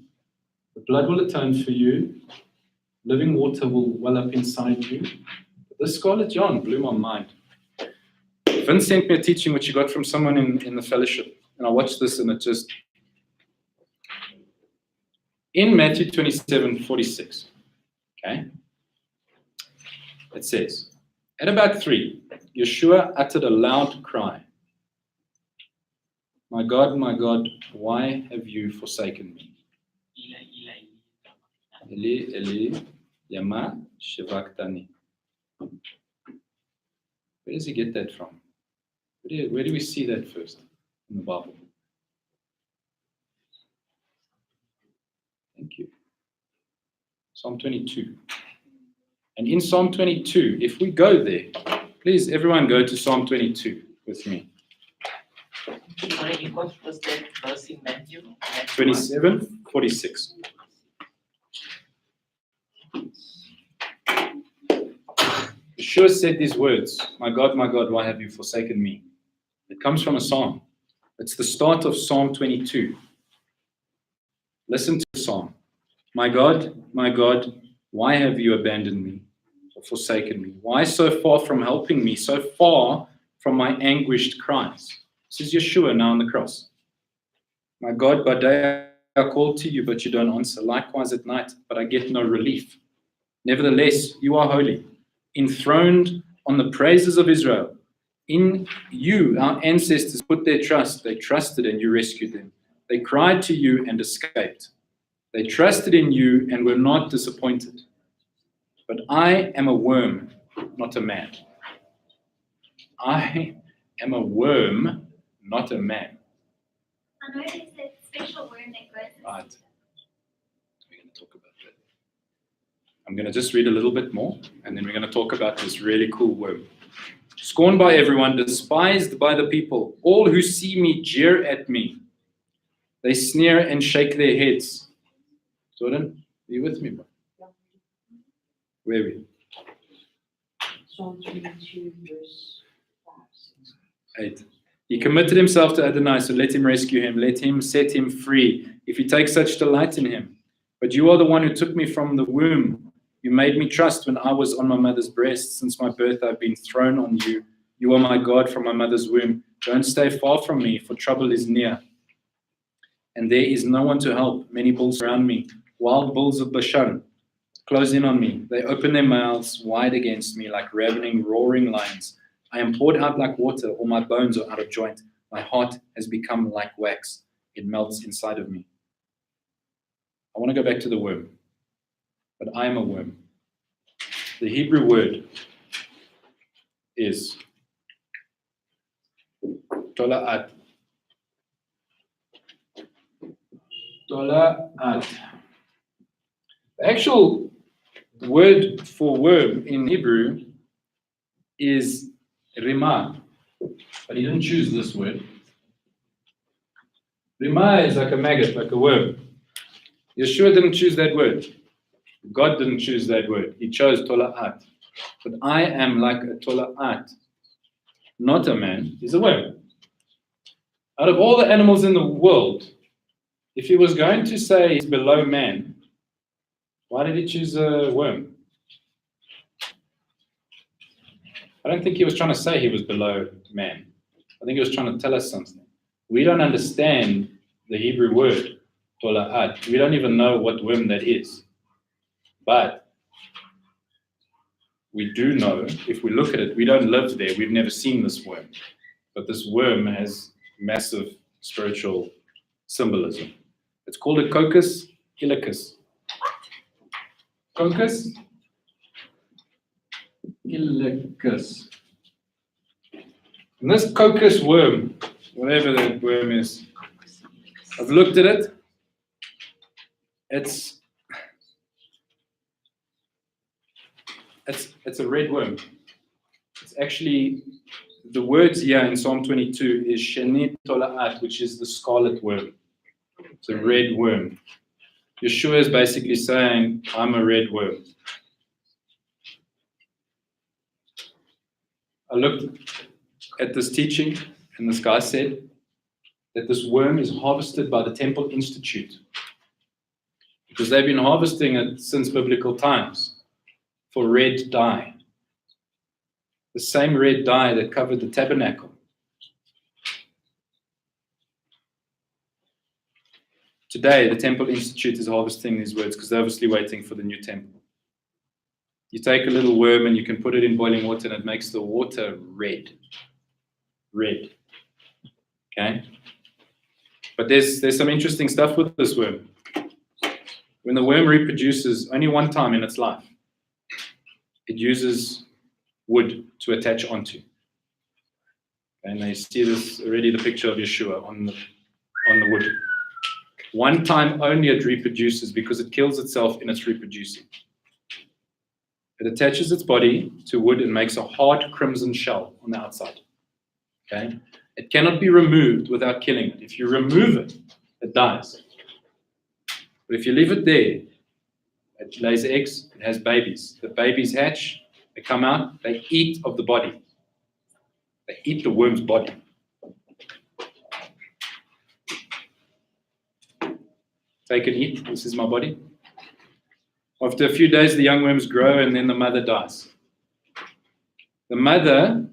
The blood will atone for you. Living water will well up inside you. This Scarlet Yarn blew my mind. Vince sent me a teaching which he got from someone in the fellowship. And I watched this and it just... In Matthew 27:46, okay, it says, at about 3, Yeshua uttered a loud cry. My God, why have you forsaken me? Eli, Eli, lama sabachthani. Where does he get that from? Where do we see that first in the Bible? Thank you. Psalm 22. And in Psalm 22, if we go there, please everyone go to Psalm 22 with me. Sorry, what was that verse in Matthew? 27:46. Yeshua said these words, my God, why have you forsaken me? It comes from a psalm. It's the start of Psalm 22. Listen to the psalm. My God, why have you abandoned me or forsaken me? Why so far from helping me, so far from my anguished cries? This is Yeshua now on the cross. My God, by day I call to you, but you don't answer. Likewise at night, but I get no relief. Nevertheless, you are holy, enthroned on the praises of Israel. In you, our ancestors put their trust. They trusted and you rescued them. They cried to you and escaped. They trusted in you and were not disappointed. But I am a worm, not a man. I am a worm, not a man. I know there's a special word that goes with Right. We're going to talk about that. I'm going to just read a little bit more, and then we're going to talk about this really cool worm. Scorned by everyone, despised by the people, all who see me jeer at me. They sneer and shake their heads. Jordan, are you with me, bro? Where are we? Psalm 22, verse 5. 8. He committed himself to Adonai, so let him rescue him. Let him set him free, if he takes such delight in him. But you are the one who took me from the womb. You made me trust when I was on my mother's breast. Since my birth, I've been thrown on you. You are my God from my mother's womb. Don't stay far from me, for trouble is near. And there is no one to help. Many bulls around me, wild bulls of Bashan, close in on me. They open their mouths wide against me like ravening, roaring lions. I am poured out like water. All my bones are out of joint. My heart has become like wax. It melts inside of me. I want to go back to the worm. But I am a worm. The Hebrew word is tola'at. Tola'at. The actual word for worm in Hebrew is rima, but he didn't choose this word. Rima is like a maggot, like a worm. Yeshua didn't choose that word. God didn't choose that word. He chose tola'at. But I am like a tola'at, not a man. He's a worm. Out of all the animals in the world, if he was going to say he's below man, why did he choose a worm? I don't think he was trying to say he was below man. I think he was trying to tell us something. We don't understand the Hebrew word, tola'at. We don't even know what worm that is. But we do know, if we look at it, we don't live there. We've never seen this worm. But this worm has massive spiritual symbolism. It's called a Coccus ilicis. Coccus ilicis. And this coccus worm, whatever that worm is, I've looked at it. It's a red worm. It's actually, the words here in Psalm 22 is Shenit Tola'at, which is the scarlet worm. It's a red worm. Yeshua is basically saying, I'm a red worm. I looked at this teaching, and this guy said, that this worm is harvested by the Temple Institute. Because they've been harvesting it since biblical times for red dye. The same red dye that covered the tabernacle. Today, the Temple Institute is harvesting these words because they're obviously waiting for the new temple. You take a little worm and you can put it in boiling water and it makes the water red. Red. Okay? But there's some interesting stuff with this worm. When the worm reproduces only one time in its life, it uses wood to attach onto. And you see this already, the picture of Yeshua on the wood. One time only it reproduces because it kills itself in its reproducing. It attaches its body to wood and makes a hard crimson shell on the outside. Okay? It cannot be removed without killing it. If you remove it, it dies. But if you leave it there, it lays eggs, it has babies. The babies hatch, they come out, they eat of the body. They eat the worm's body. Take and eat, this is my body. After a few days, the young worms grow and then the mother dies. The mother,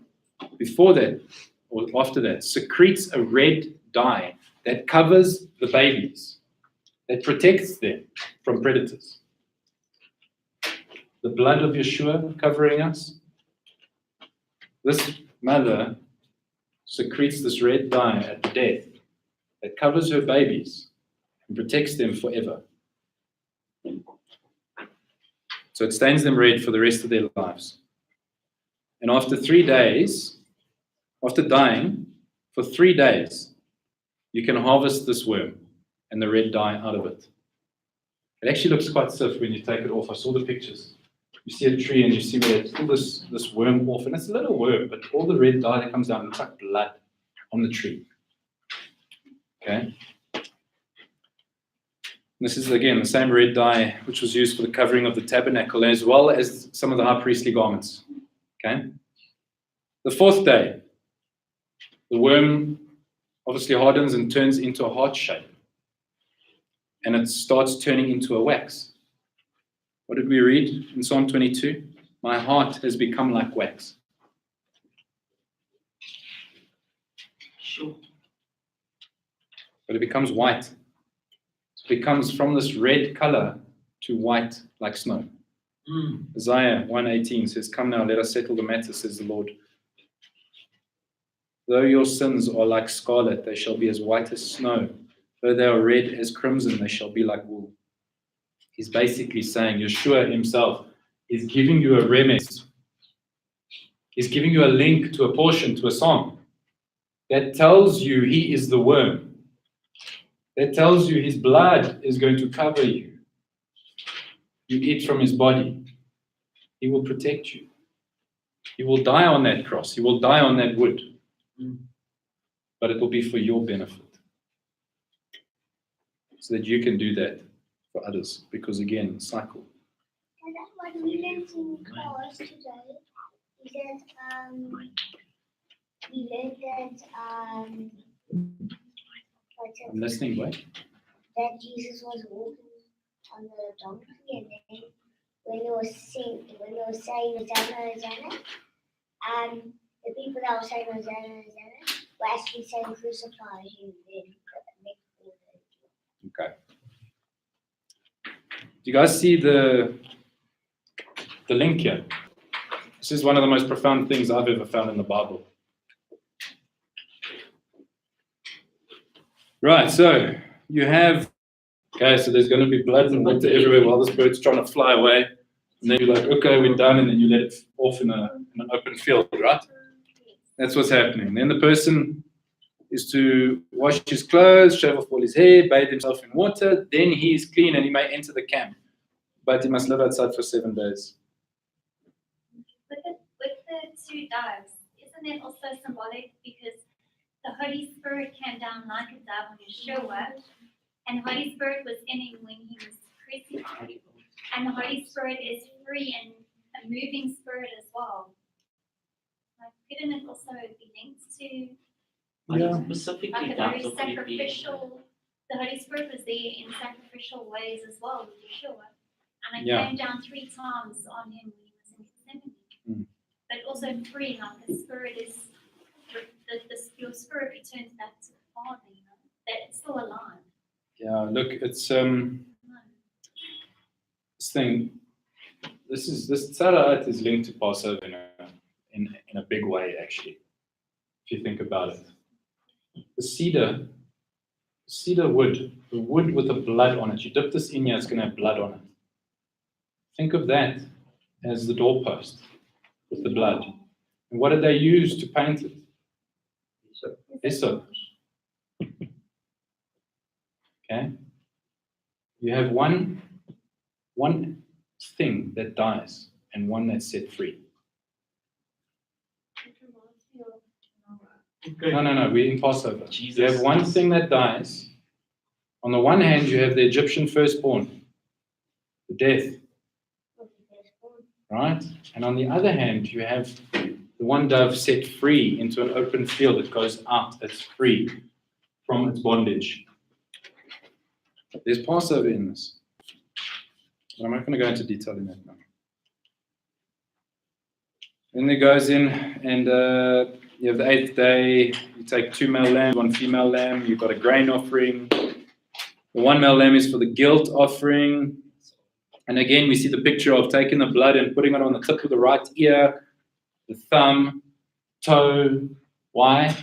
before that, or after that, secretes a red dye that covers the babies, that protects them from predators. The blood of Yeshua covering us. This mother secretes this red dye at death that covers her babies and protects them forever. So it stains them red for the rest of their lives. And after 3 days, after dying for 3 days, you can harvest this worm and the red dye out of it. It actually looks quite stiff when you take it off. I saw the pictures. You see a tree and you see where it's all this worm off, and it's a little worm, but all the red dye that comes down looks like blood on the tree. Okay? This is, again, the same red dye which was used for the covering of the tabernacle, as well as some of the high priestly garments. Okay? The 4th day, the worm obviously hardens and turns into a heart shape. And it starts turning into a wax. What did we read in Psalm 22? My heart has become like wax. Sure. But it becomes white. So it becomes from this red color to white like snow. Isaiah 1:18 says, come now, let us settle the matter, says the Lord. Though your sins are like scarlet, they shall be as white as snow. Though they are red as crimson, they shall be like wool. He's basically saying, Yeshua himself is giving you a remez. He's giving you a link to a portion, to a song that tells you he is the worm. That tells you his blood is going to cover you. You eat from his body. He will protect you. He will die on that cross. He will die on that wood. But it will be for your benefit. So that you can do that for others. Because again, cycle. And that's what we learned in class today. Is that we learned that I'm listening, wait. that Jesus was walking on the donkey, and then when they were saying Hosanna, Hosanna, the people that were saying Hosanna, Hosanna were actually saying crucify him. Okay. Do you guys see the link here? This is one of the most profound things I've ever found in the Bible. Right, so you have, okay, so there's going to be blood and water everywhere while this bird's trying to fly away. And then you're like, okay, we're done, and then you let it off in an open field, right? That's what's happening. Then the person is to wash his clothes, shave off all his hair, bathe himself in water, then he is clean and he may enter the camp. But he must live outside for 7 days. With the 2 doves, isn't it also symbolic because the Holy Spirit came down like a dove on Yeshua, and the Holy Spirit was in him when he was crucified, and the Holy Spirit is free and a moving spirit as well. Like, couldn't it also be linked to But Yeah. it specifically Like a very talks of it being. sacrificial, the Holy Spirit was there in sacrificial ways as well, with Yeshua. And it Yeah. came down 3 times on him when he was in Gethsemane. Mm. But also freeing, like the Spirit is, your spirit returns back to the Father, you know, that it's still alive. Yeah, look, it's this thing. This Tzaraat is linked to Passover in a big way, actually. If you think about it, the cedar wood, the wood with the blood on it. You dip this in here, it's going to have blood on it. Think of that as the doorpost with the blood. And what did they use to paint it? Hyssop. Okay. You have one thing that dies and one that's set free. No. We're in Passover. Jesus. You have one thing that dies. On the one hand, you have the Egyptian firstborn, the death, right? And on the other hand, you have the one dove set free into an open field. It goes out. It's free from its bondage. There's Passover in this. But I'm not going to go into detail in that now. Then it goes in, and you have the 8th day. You take 2 male lambs, 1 female lamb. You've got a grain offering. The 1 male lamb is for the guilt offering. And again, we see the picture of taking the blood and putting it on the tip of the right ear, the thumb, toe. Why?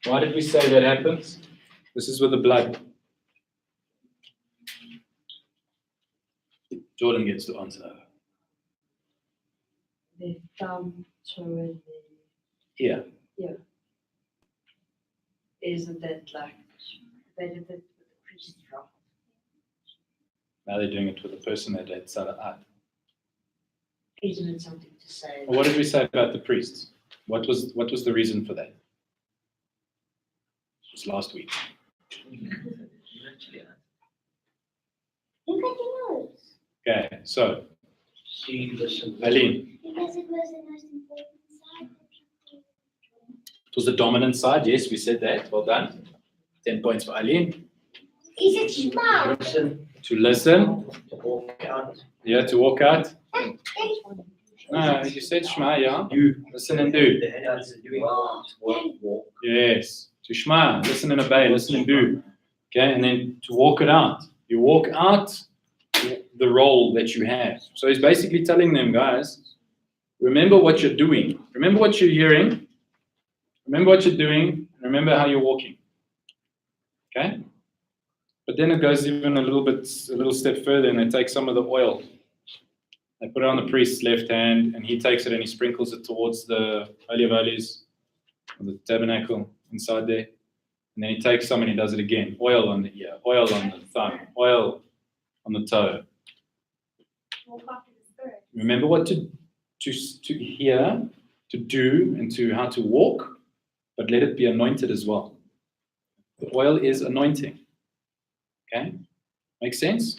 Why did we say that happens? This is with the blood. Jordan gets to answer. The thumb, toe, and the Ear. isn't that like they did it with the priest, right? Now they're doing it with the person that had Tzaraat. Isn't it something to say? Well, what did we say about the priests? What was the reason for that? It was last week. Look at your nose. Okay, so See, listen. Eileen, Because it was the most important side. it was the dominant side. Yes, we said that. Well done. 10 points for Eileen. Is it small? Listen, To listen. walk out. Yeah, to walk out. Daddy, No, you said Shema, yeah? You listen and do. The hands are doing walk. Yes. To Shema, listen and obey, listen and do. Okay, and then to walk it out. You walk out the role that you have. So he's basically telling them, guys, remember what you're doing. Remember what you're hearing. Remember what you're doing. Remember how you're walking. Okay? But then it goes even a little step further, and they take some of the oil. They put it on the priest's left hand, and he takes it and he sprinkles it towards the Holy of Holies, or the tabernacle inside there. And then he takes some and he does it again. Oil on the ear, oil on the thumb, oil on the toe. Walk after the Spirit. Remember what to hear, to do, and to how to walk, but let it be anointed as well. The oil is anointing. Okay? Makes sense?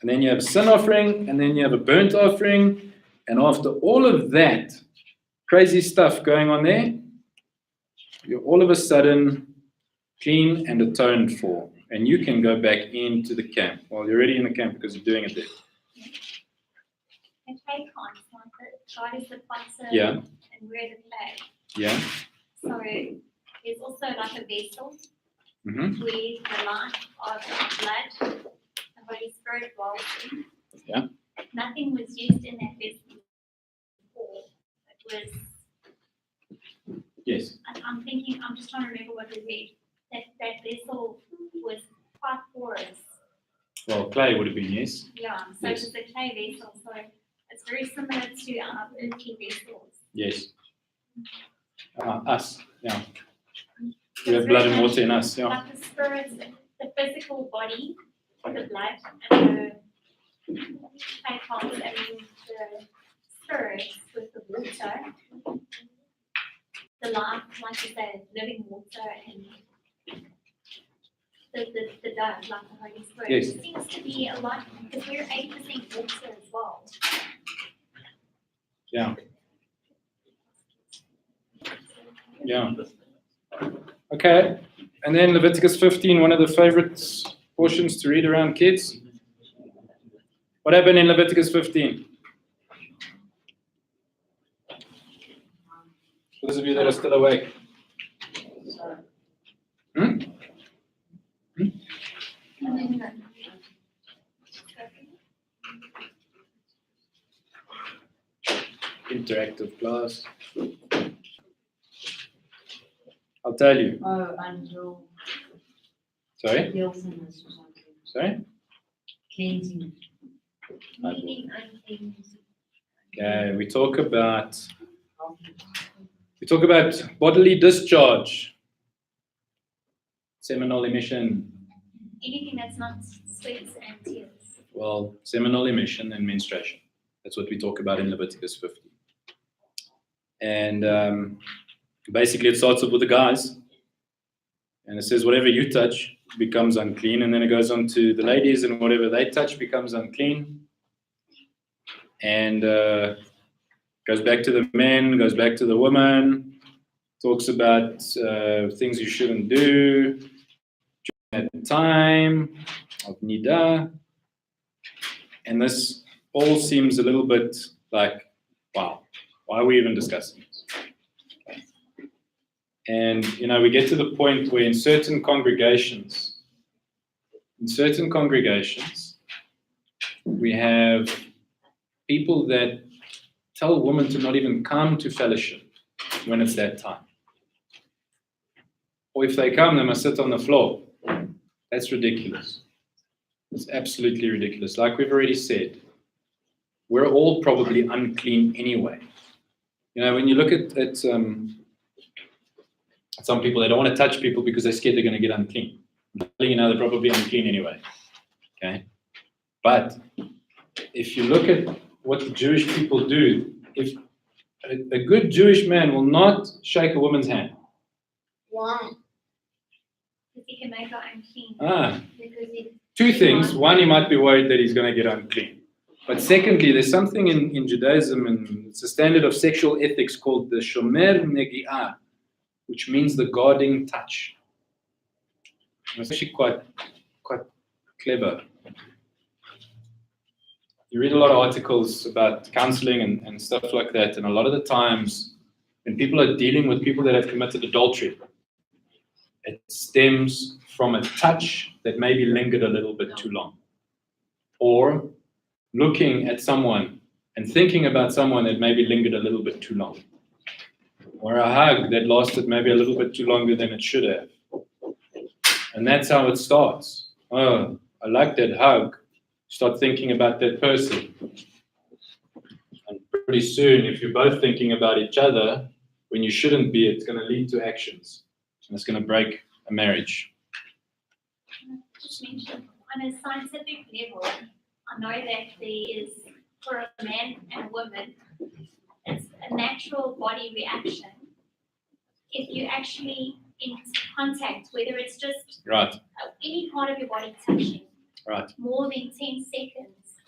And then you have a sin offering, and then you have a burnt offering, and after all of that crazy stuff going on there, you're all of a sudden clean and atoned for, and you can go back into the camp. Well, you're already in the camp because you're doing it there. And clay coins, like the God is the potter Yeah, and we're the clay. yeah. So there's also like a vessel Mm-hmm. where the life of the blood, the Holy Spirit dwells in. Yeah. Nothing was used in that vessel before. It was, Yes. I'm thinking, I'm just trying to remember what we read. That vessel was quite porous. Well, clay would have been yes. Yeah, so Yes. it's a clay vessel. So it's very similar to our earthly vessels. Yes. Us. Yeah. We It's have blood very and much water in us. Yeah. Like the spirit, the physical body, the blood, and the clay pots, and then the spirit with the water, the life, like you said, living water, and the dove, like the Holy Spirit. Yes. It seems to be a lot, because we're 8% water as well. Yeah. Yeah. Okay. And then Leviticus 15, one of the favorite portions to read around kids. What happened in Leviticus 15? For those of you that are still awake. Hmm? Interactive class. I'll tell you. Oh, until Sorry? guiltiness or something. Sorry? Cleansing. Meaning unclean. Okay, we talk about bodily discharge, seminal emission. Anything that's not sweats and tears. Well, seminal emission and menstruation. That's what we talk about in Leviticus 15. And basically, it starts off with the guys, and it says whatever you touch becomes unclean, and then it goes on to the ladies, and whatever they touch becomes unclean, and goes back to the men, goes back to the women, talks about things you shouldn't do during that time of nida, and this all seems a little bit like, wow, why are we even discussing this? And, we get to the point where in certain congregations, we have people that tell women to not even come to fellowship when it's that time. Or if they come, they must sit on the floor. That's ridiculous. It's absolutely ridiculous. Like we've already said, we're all probably unclean anyway. When you look at some people, they don't want to touch people because they're scared they're going to get unclean. They're probably unclean anyway. Okay? But if you look at what the Jewish people do, if a good Jewish man will not shake a woman's hand. Why? Because he can make her unclean. Because he, Two things. One, he might be worried that he's going to get unclean. But secondly, there's something in Judaism, and it's a standard of sexual ethics called the shomer negi'ah, which means the guarding touch. It's actually quite clever. You read a lot of articles about counseling and stuff like that, and a lot of the times when people are dealing with people that have committed adultery, it stems from a touch that maybe lingered a little bit too long. Or looking at someone and thinking about someone that maybe lingered a little bit too long. Or a hug that lasted maybe a little bit too longer than it should have. And that's how it starts. Oh, I like that hug. Start thinking about that person. And pretty soon, if you're both thinking about each other, when you shouldn't be, it's going to lead to actions. And it's going to break a marriage. just mention, on a scientific level, I know that there is, for a man and a woman, it's a natural body reaction. If you actually in contact, whether it's just Right. Any part of your body touching, Right. more than 10 seconds,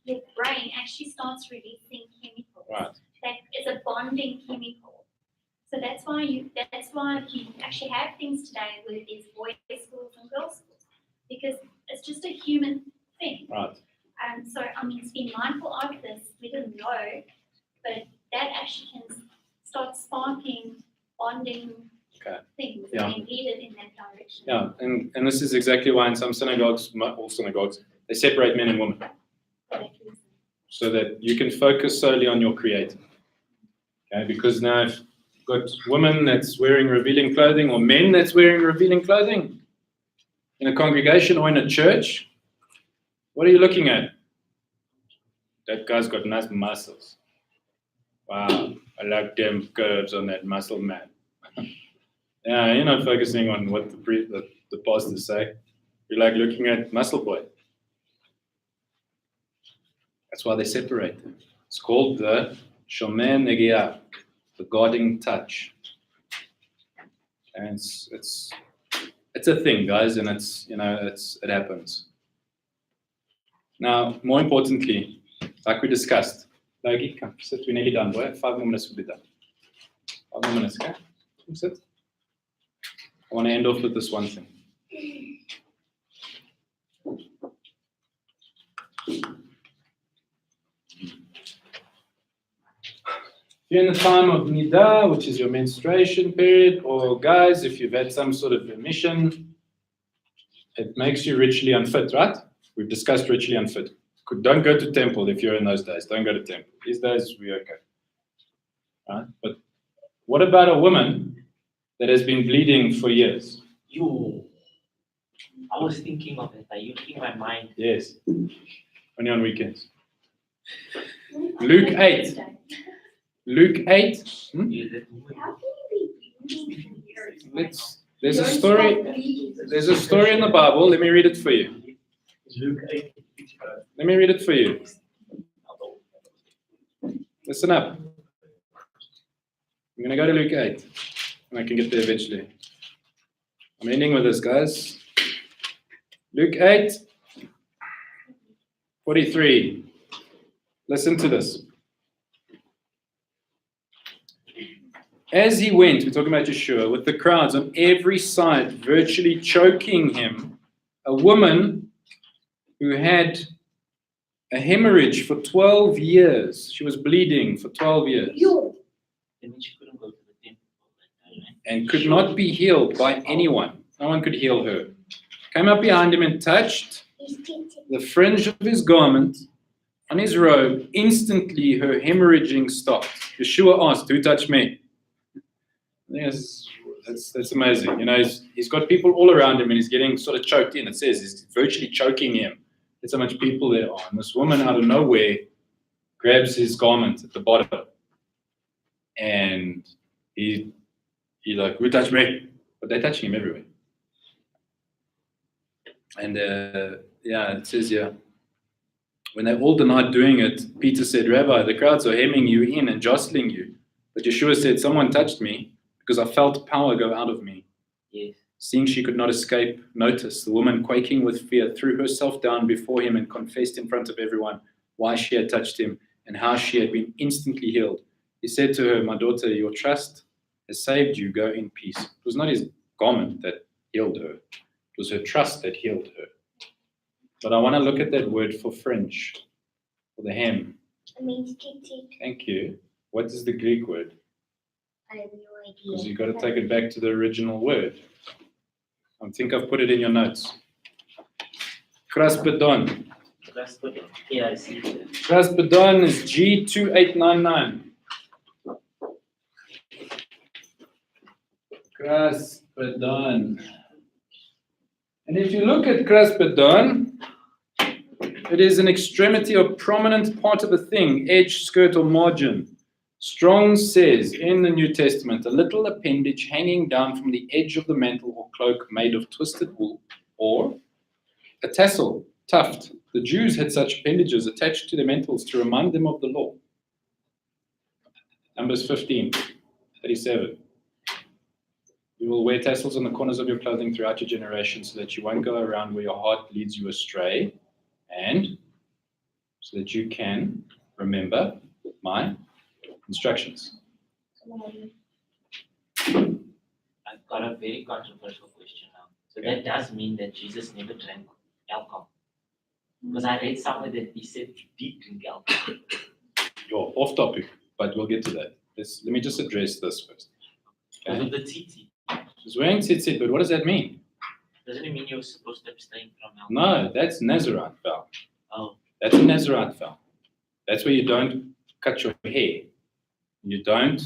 your brain actually starts releasing chemicals. Right. That is a bonding chemical. So that's why you actually have things today where there's boys' schools and girls' schools, because it's just a human thing. Right. So to be mindful of this, we didn't know, but that actually can start sparking bonding things Yeah. and lead it in that direction. Yeah, and this is exactly why in some synagogues, all synagogues, they separate men and women so that you can focus solely on your Creator. Okay, because now if you've got women that's wearing revealing clothing or men that's wearing revealing clothing in a congregation or in a church, what are you looking at? That guy's got nice muscles. Wow, I like them curves on that muscle man. Yeah, you're not focusing on what the pastors say. You're like looking at muscle boy. That's why they separate them. It's called the shomer negi'ah, the guarding touch. And it's a thing, guys, and it happens. Now, more importantly, like we discussed, Logie, come sit. We're nearly done, boy. 5 more minutes will be done. 5 more minutes, okay? That's it. I want to end off with this one thing. If you're in the time of Nida, which is your menstruation period, or guys, if you've had some sort of emission, it makes you ritually unfit, right? We've discussed ritually unfit. Don't go to temple if you're in those days. Don't go to temple. These days, we're okay. Right? But what about a woman that has been bleeding for years? I was thinking of it. You in my mind. Yes. Only on weekends. Luke 8. Luke 8. How can you be There's a story. There's a story in the Bible. Let me read it for you. Luke 8. Let me read it for you. Listen up. I'm going to go to Luke 8. And I can get there eventually. I'm ending with this, guys. Luke 8, 43. Listen to this. As he went, we're talking about Yeshua, with the crowds on every side virtually choking him, a woman who had a hemorrhage for 12 years. She was bleeding for 12 years. That means she couldn't go to the temple for that time, right? And could not be healed by anyone. No one could heal her. Came up behind him and touched the fringe of his garment on his robe. Instantly her hemorrhaging stopped. Yeshua asked, "Who touched me?" I think that's amazing. You know, he's got people all around him and he's getting sort of choked in. It says he's virtually choking him. There's so much people there are. And this woman out of nowhere grabs his garment at the bottom. And he's like, "Who touched me?" But they're touching him everywhere. And it says here, when they all denied doing it, Peter said, "Rabbi, the crowds are hemming you in and jostling you." But Yeshua said, "Someone touched me because I felt power go out of me." Yes. Seeing she could not escape notice, the woman, quaking with fear, threw herself down before him and confessed in front of everyone why she had touched him and how she had been instantly healed. He said to her, "My daughter, your trust has saved you. Go in peace." It was not his garment that healed her. It was her trust that healed her. But I want to look at that word for fringe, for the hem. It means tick. Thank you. What is the Greek word? I have no idea. Because you've got to take it back to the original word. I think I've put it in your notes. Kraspedon. That's good. Yeah, I see it. Kraspedon is G2899. Kraspedon. And if you look at Kraspedon, it is an extremity or prominent part of a thing, edge, skirt, or margin. Strong says in the New Testament, a little appendage hanging down from the edge of the mantle or cloak made of twisted wool, or a tassel, tuft. The Jews had such appendages attached to their mantles to remind them of the law. Numbers 15:37. You will wear tassels on the corners of your clothing throughout your generations so that you won't go around where your heart leads you astray, and so that you can remember my instructions. I've got a very controversial question now. So that does mean that Jesus never drank alcohol. Because I read somewhere that he said he did drink alcohol. You're off topic, but we'll get to that. Let me just address this first. Because Okay. of the tzitzit. He's wearing tzitzit, but what does that mean? Doesn't it mean you're supposed to abstain from alcohol? No, that's Nazarite vow. Oh, That's a Nazarite vow. That's where you don't cut your hair. You don't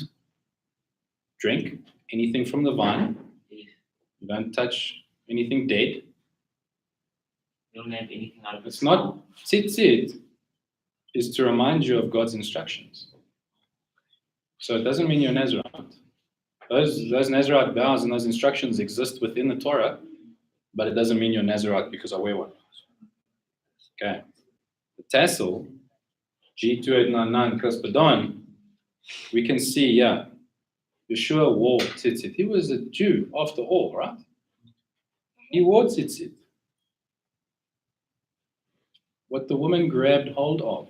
drink anything from the vine. yes. You don't touch anything dead. You don't have anything out of it. It's not tzitzit is to remind you of God's instructions. So it doesn't mean you're Nazarite. Those Nazarite vows and those instructions exist within the Torah, but it doesn't mean you're Nazarite because I wear one. Okay. The tassel, G2899 Kraspedon, we can see, Yeshua wore tzitzit. He was a Jew after all, right? He wore tzitzit. What the woman grabbed hold of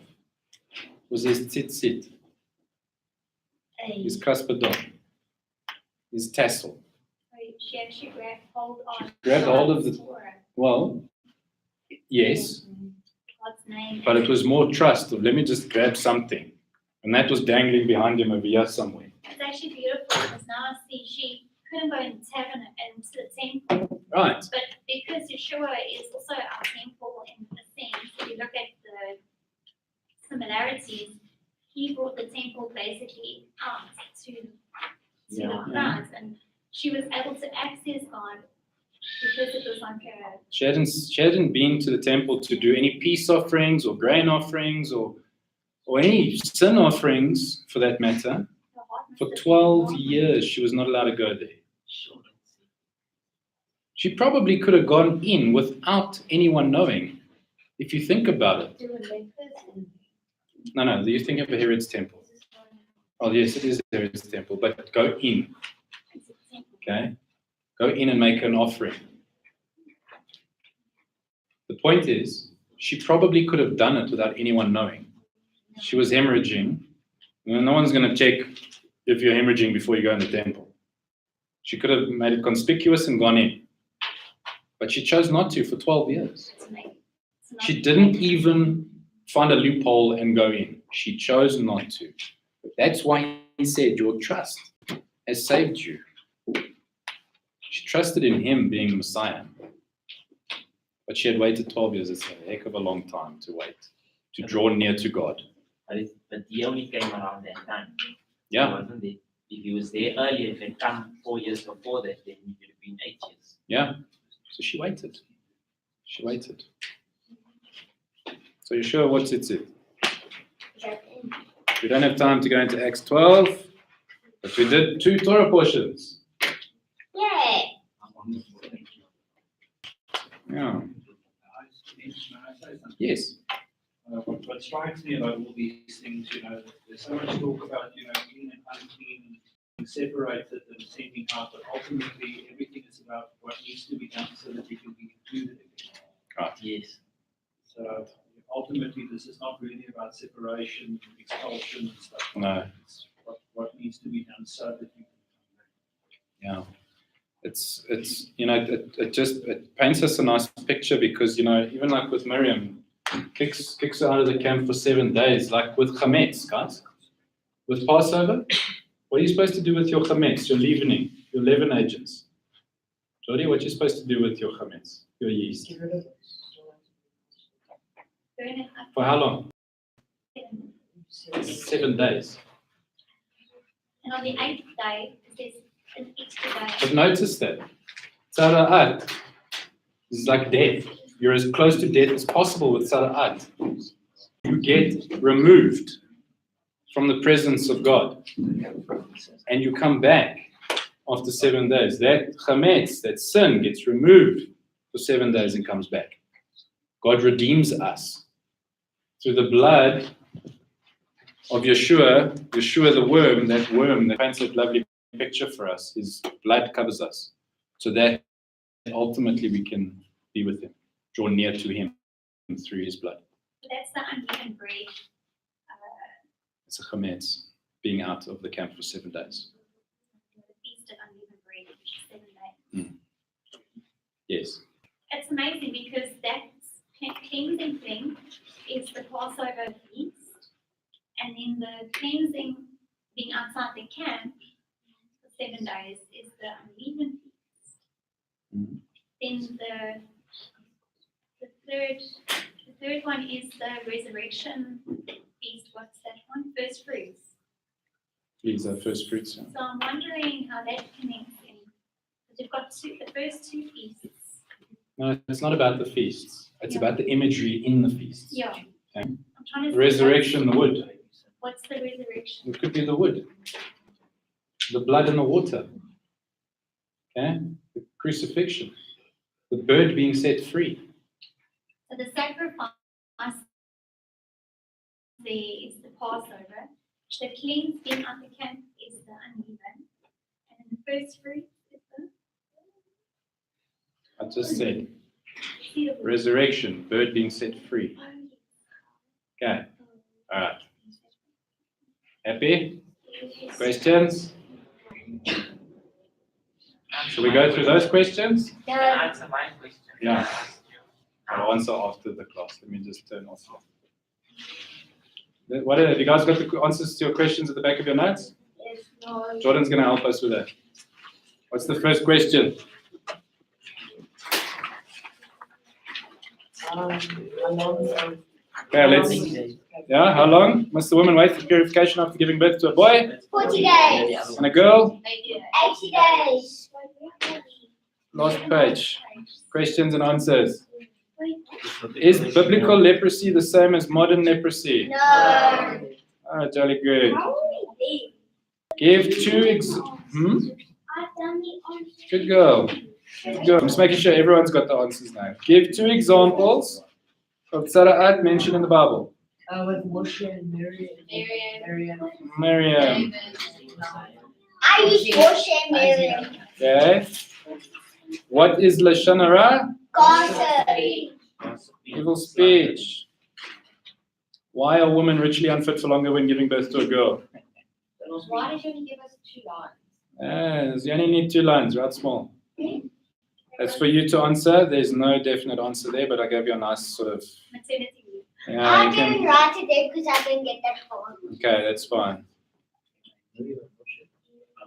was his tzitzit, his Kraspedon, his tassel. So she actually grabbed hold on. Grabbed hold of the- Torah, Well, yes, God's name. but it was more trust of let me just grab something. And that was dangling behind him over here somewhere. It's actually beautiful because now I see she couldn't go into the temple, Right. but because Yeshua is also our temple in a sense, if you look at the similarities, he brought the temple basically out to Yeah. the crowds, and she was able to access God because it was like a She hadn't been to the temple to do any peace offerings or grain offerings or any sin offerings for that matter. the heart must For have been 12 warm. years, she was not allowed to go there. Sure. She probably could have gone in without anyone knowing, if you think about it. Do it like this and No, you think of Herod's temple. Oh, yes, it is Herod's temple, but go in, It's a temple. okay? Go in and make an offering. The point is, she probably could have done it without anyone knowing. She was hemorrhaging. And no one's going to check if you're hemorrhaging before you go in the temple. She could have made it conspicuous and gone in. But she chose not to for 12 years. It's amazing. It's not- She didn't even find a loophole and go in. She chose not to. That's why he said, your trust has saved you. She trusted in him being the Messiah. But she had waited 12 years. It's a heck of a long time to wait, to draw near to God. But he only came around that time. Yeah, He wasn't there. If he was there earlier, if he had come 4 years before that, then he would have been 8 years. yeah. So she waited. She waited. So you sure what's it? Is that in? We don't have time to go into Acts 12, but we did 2 Torah portions. Yay! Yeah. May I say something? Yes. What strikes me about all these things, there's so much talk about, clean and unclean, being separated and sending out, but ultimately everything is about what needs to be done so that you can be included again. Yes. So ultimately, this is not really about separation, expulsion and stuff. No. It's what needs to be done so that you can come back. Yeah. It's it paints us a nice picture because, even like with Miriam, kicks her out of the camp for 7 days, like with chametz, guys. With Passover, what are you supposed to do with your chametz, your leavening, your leaven agents? Jody, what are you supposed to do with your chametz, your yeast? get rid of it. Burn it up. For how long? And 7 days. on the 8th day, there's an extra day. But notice that. Tzara'at is like death. You're as close to death as possible with Tzara'at. You get removed from the presence of God. And you come back after 7 days. That chametz, that sin, gets removed for 7 days and comes back. God redeems us through the blood of Yeshua the worm that paints that lovely picture for us. His blood covers us so that ultimately we can be with him, draw near to him through his blood. So that's the unleavened bread. It's a chametz, being out of the camp for 7 days. The feast of unleavened bread, which is 7 days. Yes. It's amazing because that cleansing thing is the Passover feast, and then the cleansing being outside the camp for 7 days is the unleavened feast. Mhm. Then the third one is the resurrection feast. What's that one? First fruits. These are first fruits. Yeah. So I'm wondering how that connects in. Because you've got the first 2 feasts. No, it's not about the feasts. It's Yeah. about the imagery in the feasts. Yeah. Okay. I'm trying to The see resurrection, the wood. What's the resurrection? It could be the wood, the blood and the water. Okay? The crucifixion, the bird being set free. So the sacrifice there is the Passover. The cleansing of the camp is the unleavened. And then the first fruit is the I just said seed of the resurrection, bird being set free. Okay. All right. Happy? Questions? Shall we go through those questions? No. Answer my question. Yeah. I'll answer after the class. Let me just turn off here. What have you guys got the answers to your questions at the back of your notes? Yes, no. Jordan's going to help us with that. What's the first question? Okay, let's. Yeah, how long must the woman wait for purification after giving birth to a boy 40 days. and a girl? 80 days. Last page. Questions and answers. Is biblical leprosy the same as modern leprosy? No. Oh, jolly good. Give two Good girl. Good girl. I'm just making sure everyone's got the answers now. Give 2 examples of tzara'at mentioned in the Bible. With Moshe and Miriam. I use Moshe and Miriam. Okay. What is Lashon Hara? Gossip. Evil speech. Why are women ritually unfit for longer when giving birth to a girl? Why did you only give us 2 lines? You only need 2 lines, right small. That's for you to answer. There's no definite answer there, but I gave you a nice sort of. Maternity leave. Yeah, I you didn't can, write it there because I didn't get that far. okay, that's fine.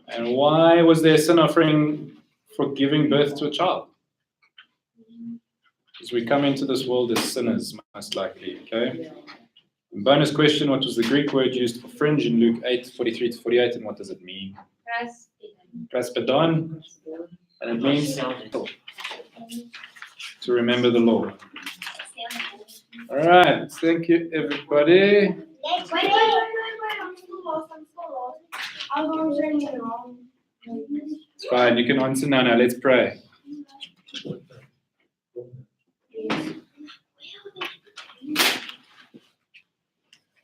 And why was there a sin offering for giving birth to a child? Because we come into this world as sinners, most likely, okay? And bonus question, what was the Greek word used for fringe in Luke 8:43-48, and what does it mean? Kraspedon, and it means to remember the law. All right, thank you, everybody. Next Wait, week. I'm still lost. I was answering wrong. It's fine, you can answer now. Now let's pray.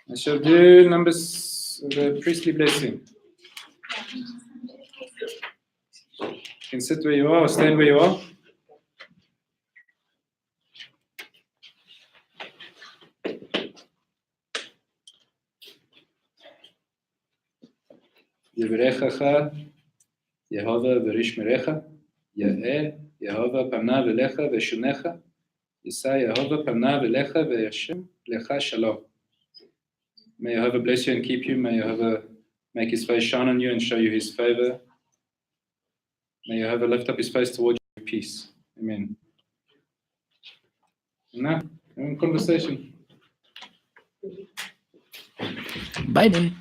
I shall do the priestly blessing. You can sit where you are or stand where you are. Yevrechacha, Yehovah v'rishmerecha, Ya'eh, Yehovah panav elecha v'shunecha, Yisai Yehovah panav elecha v'yashem lecha shalom. May Yehovah bless you and keep you. May Yehovah make his face shine on you and show you his favor. May Yehovah lift up his face towards you with peace. Amen. Now, we're in conversation. Bye then.